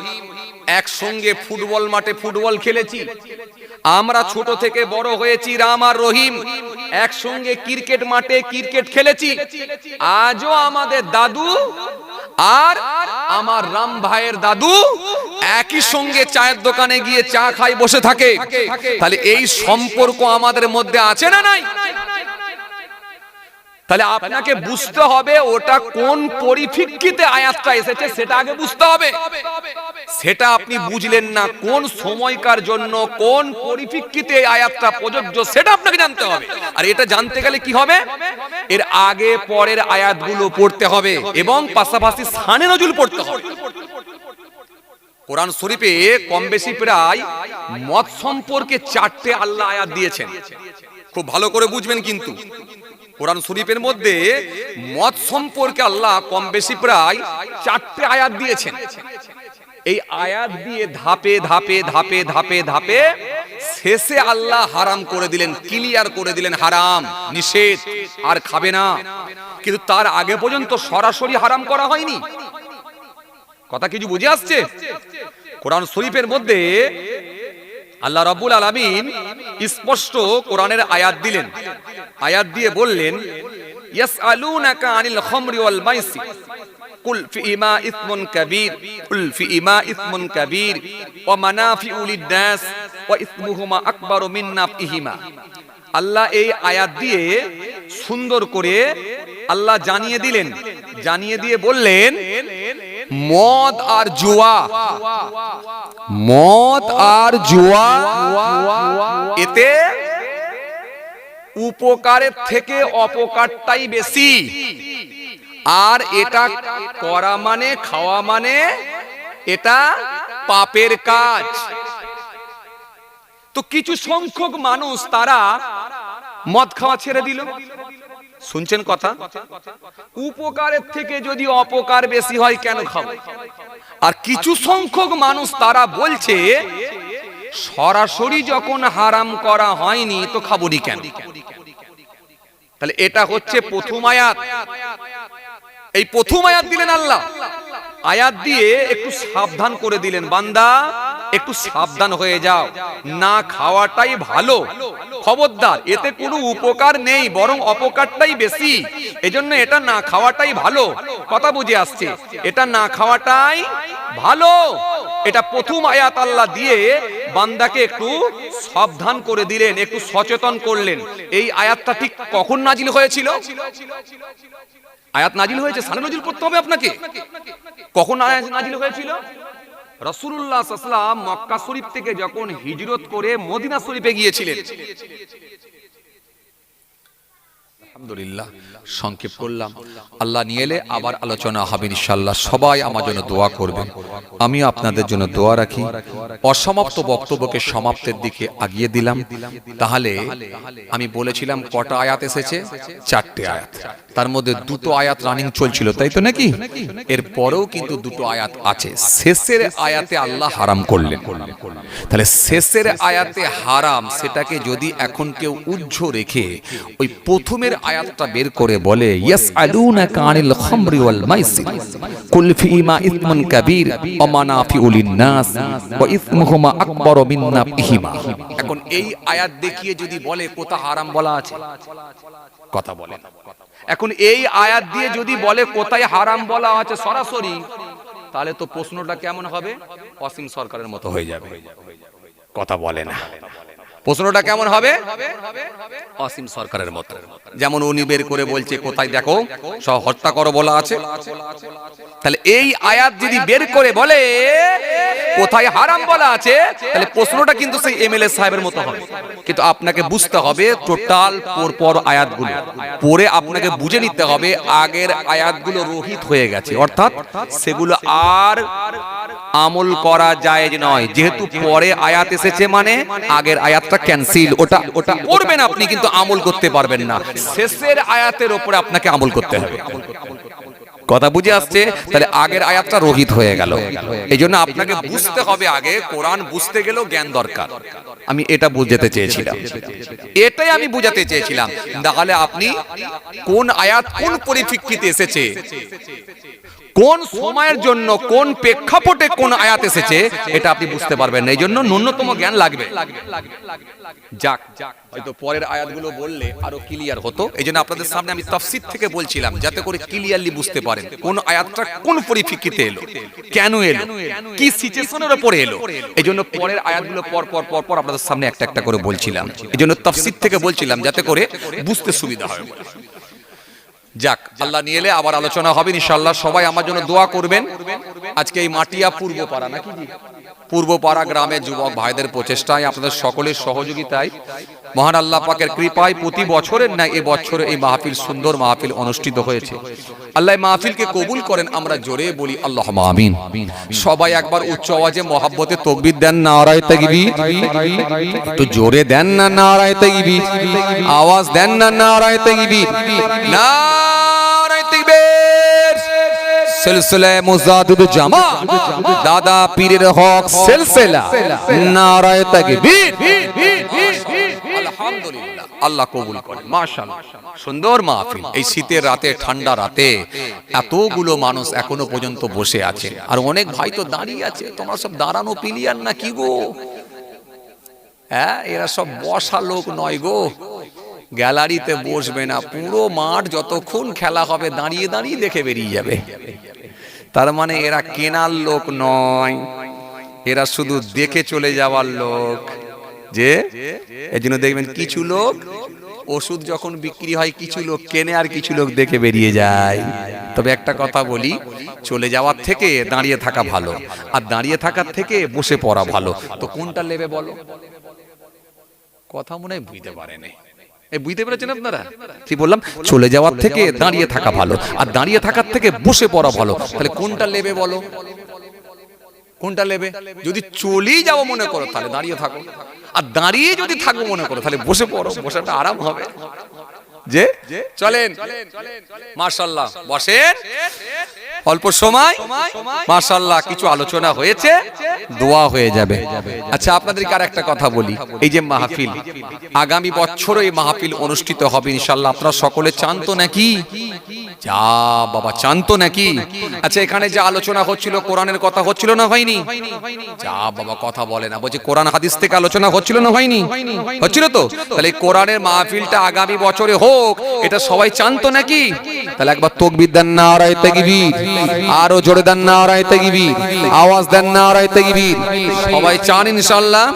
একসঙ্গে ফুটবল মাঠে ফুটবল খেলেছি। আমরা ছোট থেকে বড় হয়েছি, রাম আর রহিম একসঙ্গে ক্রিকেট মাঠে ক্রিকেট খেলেছি। আজও আমাদের দাদু আর আমার রাম ভাইয়ের দাদু একই সঙ্গে চায়ের দোকানে গিয়ে চা খাই বসে থাকে। তাহলে এই সম্পর্ক আমাদের মধ্যে আছে না নাই? তাহলে আপনাকে বুঝতে হবে ওটা কোন পরিপ্রেক্ষিতে আয়াতটা এসেছে, সেটা আগে বুঝতে হবে। সেটা আপনি বুঝলেন না, কোন সময়কার জন্য কোন পরিপ্রেক্ষিতে আয়াতটা প্রযোজ্য সেটা আপনাকে জানতে হবে। আর এটা জানতে গেলে কি হবে? এর আগে পরের আয়াতগুলো পড়তে হবে এবং পাশাপাশি শানে নজুল পড়তে হবে। কোরআন শরীফে কম বেশি প্রায় মদ সম্পর্কে 4টে আল্লাহ আয়াত দিয়েছেন। খুব ভালো করে বুঝবেন কিন্তু কোরআন শরীফের মধ্যে মদ সম্পর্কে আল্লাহ কম বেশি প্রায় 4টে আয়াত দিয়েছেন। এই আয়াত দিয়ে ধাপে ধাপে ধাপে ধাপে ধাপে শেষে আল্লাহ হারাম করে দিলেন, ক্লিয়ার করে দিলেন হারাম, নিষেধ, আর খাবে না। কিন্তু তার আগে পর্যন্ত সরাসরি হারাম করা হয়নি। কথা কিছু বুঝে আসছে? কোরআন শরীফের মধ্যে আল্লাহ রাব্বুল আলামিন স্পষ্ট কোরআনের আয়াত দিলেন। আয়াত দিয়ে বললেন, ইয়াসআলুনাকা আনিল খামরি ওয়াল মাইসির, কুল ফিহিমা ইসমুন কাবীর কুল ফিহিমা ইসমুন কাবীর ওয়া মানাফিউ লিন-নাস ওয়া ইসমুহুমা আকবারু মিন নাফইহিমা। আল্লাহ এই আয়াত দিয়ে সুন্দর করে আল্লাহ জানিয়ে দিলেন, জানিয়ে দিয়ে বললেন মদ আর জুয়া, মদ আর জুয়া এতে উপকারের থেকে অপকারটাই বেশি, আর এটা করা মানে খাওয়া মানে এটা পাপের কাজ। তো কিছু সংখ্যক মানুষ তারা মদ খাওয়া ছেড়ে দিল। শুনছেন কথা? উপকারের থেকে যদি অপকার বেশি হয় কেন খাবো? আর কিছু সংখ্যক মানুষ তারা বলছে সরাসরি যখন হারাম করা হয়নি তো খাবনি কেন? তাহলে এটা হচ্ছে প্রথম আয়াত। এই প্রথম আয়াত দিলেন আল্লাহ, আয়াত দিয়ে একটু সাবধান করে দিলেন, বান্দা একটু সাবধান হয়ে যাও, না খাওয়াটাই ভালো, খবরদার, এতে কোনো উপকার নেই বরং অপকারটাই বেশি, এজন্য এটা না খাওয়াটাই ভালো। কথা বুঝে আসছে? এটা না খাওয়াটাই ভালো। এটা প্রথম আয়াত আল্লাহ দিয়ে বান্দাকে একটু সাবধান করে দিলেন, একটু সচেতন করলেন। এই আয়াতটা ঠিক কখন নাজিল হয়েছিল? আয়াত নাজিল হয়েছে, সালে নজিল করতে হবে আপনাকে। কখন আয়াত নাজিল হয়েছিল? রাসূলুল্লাহ সাল্লাল্লাহু আলাইহি ওয়াসাল্লাম মক্কা শরীফ থেকে যখন হিজরত করে মদিনা শরীফে গিয়েছিলেন। আলহামদুলিল্লাহ, সংক্ষেপ করলাম। আল্লাহ নিয়ে এলে আবার আলোচনা হবে ইনশাআল্লাহ। সবাই আমার জন্য দোয়া করবেন, আমি আপনাদের জন্য দোয়া রাখি। অসমাপ্ত বক্তব্যকে সমাপ্তের দিকে আগিয়ে দিলাম। তাহলে আমি বলেছিলাম কটা আয়াত এসেছে? 4টে আয়াত। তার মধ্যে 2টো আয়াত রানিং চলছিল, তাই তো নাকি? এর পরেও কিন্তু 2টো আয়াত আছে। শেষের আয়াতে আল্লাহ হারাম করলেন। তাহলে শেষের আয়াতে হারাম, সেটাকে যদি এখন কেউ উজ্জ রেখে ওই প্রথমের আয়াতটা বের করে বলে ইয়াসআলুনাকা আনিল খামরি ওয়াল মাইসির কুল ফিহিমা ইসমুন কাবীর ওয়া মানাফিউ লিন-নাস ওয়া ইসমুহুমা আকবারু মিন নাফইহিমা। এখন এই আয়াত দেখিয়ে যদি বলে কোথা হারাম বলা আছে, কথা বলে। এখন এই আয়াত দিয়ে যদি বলে কোথায় হারাম বলা আছে সরাসরি, তাহলে তো প্রশ্নটা কেমন হবে? অসীম সরকারের মতো হয়ে যাবে। কথা বলে না। প্রশ্নটা কেমন হবে? অসীম সরকারের মতো। যেমন উনি বের করে বলছে কোথায় দেখো সব হত্যা করো বলা আছে। তাহলে এই আয়াত যদি বের করে বলে কোথায় হারাম বলা আছে, তাহলে প্রশ্নটা কিন্তু সেই এমএলএ সাহেবের মতো হবে। কিন্তু আপনাকে বুঝতে হবে টোটাল পর আয়াতগুলো পড়ে আপনাকে বুঝে নিতে হবে আগের আয়াতগুলো রহিত হয়ে গেছে, অর্থাৎ সেগুলো আর আমল করা জায়েজ নয়। যেহেতু পরে আয়াত এসেছে মানে আগের আয়াতটা ক্যান্সেল, ওটা পড়বেন আপনি কিন্তু আমল করতে পারবেন না। শেষের আয়াতের উপরে আপনাকে আমল করতে হবে। কথা বুঝে আসছে? তাহলে আগের আয়াতটা রহিত হয়ে গেল। এইজন্য আপনাকে বুঝতে হবে, আগে কোরআন বুঝতে গেলেও জ্ঞান দরকার। আমি এটা বুঝাতে চেয়েছিলাম, এটাই আমি বুঝাতে চেয়েছিলাম। তাহলে আপনি কোন আয়াত কোন পরিপ্রেক্ষিতে এসেছে, কোন সময়ের জন্য কোন প্রেক্ষাপটে কোন আয়াত এসেছে, এটা আপনি বুঝতে পারবেন না। এই জন্য ন্যূনতম জ্ঞান লাগবে। যাক, হয়তো পরের আয়াতগুলো বললে আরো ক্লিয়ার হতো। এই জন্য আপনাদের সামনে আমি তাফসীর থেকে বলছিলাম, যাতে করে ক্লিয়ারলি বুঝতে পারেন কোন আয়াতটা কোন পরিপ্রেক্ষিতে এলো, কেন এলো, কি সিচুয়েশনের উপরে এলো। এই জন্য পরের আয়াতগুলো পর আপনাদের সামনে একটা একটা করে বলছিলাম। এই জন্য তাফসীর থেকে বলছিলাম, যাতে করে বুঝতে সুবিধা হয়। যাক, আল্লাহ নিয়ে এলে আবার আলোচনা হবে ইনশাআল্লাহ। সবাই আমার জন্য দোয়া করবেন। আজকে এই মাটিয়া পূর্বপাড়া নাকি পূর্বপাড়া গ্রামে যুবক ভাইদের প্রচেষ্টায়, আপনাদের সকলের সহযোগিতায়, মহান আল্লাহ পাকের কৃপায় প্রতি বছরের ন্যায় এই বছরে এই মাহফিল, সুন্দর মাহফিল অনুষ্ঠিত হয়েছে। আল্লাহ মাহফিলকে কবুল করেন। আমরা জোরে বলি আল্লাহুম্মা আমিন। সবাই একবার উচ্চ আওয়াজে মহব্বতে তাকবীর দেন, নারায়ে তাকবীর। একটু জোরে দেন না নারায়ে তাকবীর, আওয়াজ দেন না নারায়ে তাকবীর, নারায়ে তাকবীর। সিলসিলা মুজাদ্দিদ জামাত দাদা পীরের হক সিলসিলা, নারায়ে তাকবীর। আলহামদুলিল্লাহ, আল্লাহ কবুল করেন। মাশাআল্লাহ, সুন্দর মাহফিল। এই শীতের রাতে, ঠান্ডা রাতে এতগুলো মানুষ এখনো পর্যন্ত বসে আছে, আর অনেক ভাই তো দাঁড়িয়ে আছে। তোমরা সব দাঁড়ানো প্লেয়ার না কি গো? হ্যাঁ, এরা সব বসা লোক নয় গো। গ্যালারিতে বসবে না, পুরো মাঠ যতক্ষণ খেলা হবে দাঁড়িয়ে দাঁড়িয়ে দেখে বেরিয়ে যাবে। তার মানে এরা কেনার লোক নয়, এরা শুধু দেখে চলে যাওয়ার লোক। যে এই জন্য দেখবেন কিছু লোক ওষুধ যখন বিক্রি হয় কিছু লোক কেনে আর কিছু লোক দেখে বেরিয়ে যায়। তবে একটা কথা বলি, চলে যাওয়ার থেকে দাঁড়িয়ে থাকা ভালো, আর দাঁড়িয়ে থাকার থেকে বসে পড়া ভালো। তো কোনটা নেবে বলো? কথা মনে হয় বুঝতে পারেনি। বুঝতে পেরেছেন আপনারা কি বললাম? চলে যাওয়ার থেকে দাঁড়িয়ে থাকা ভালো, আর দাঁড়িয়ে থাকার থেকে বসে পড়া ভালো। তাহলে কোনটা নেবে বলো? কোনটা নেবে? যদি চলেই যাবো মনে করো তাহলে দাঁড়িয়ে থাকো, আর দাঁড়িয়ে যদি থাকবো মনে করো তাহলে বসে পড়ো, বসাটা আরাম হবে। যে চলেন মাশাআল্লাহ, বসেন, অল্প সময় মাশাআল্লাহ কিছু আলোচনা হয়েছে, দোয়া হয়ে যাবে। আচ্ছা আপনাদেরকে আর একটা কথা বলি, এই যে মাহফিল আগামী বছরও এই মাহফিল অনুষ্ঠিত হবে ইনশাআল্লাহ। আপনারা সকলে চান তো নাকি? যা বাবা চান তো নাকি? আচ্ছা এখানে যে আলোচনা হচ্ছিল কোরআনের কথা হচ্ছিল না হয়নি? যা বাবা কথা বলে না, বলছে কোরআন হাদিস থেকে আলোচনা হচ্ছিল না হয়নি? হচ্ছিল তো। তাহলে এই কোরআনের মাহফিলটা আগামী বছরে হোক, এটা সবাই চান তো নাকি? তাহলে একবার তাকবীর দেন, নারায়ে তাকবীর, আরো জোরে দেন নারায়ে তাকবীর, আওয়াজ দেন নারায়ে তাকবীর। সবাই চান ইনশাআল্লাহ?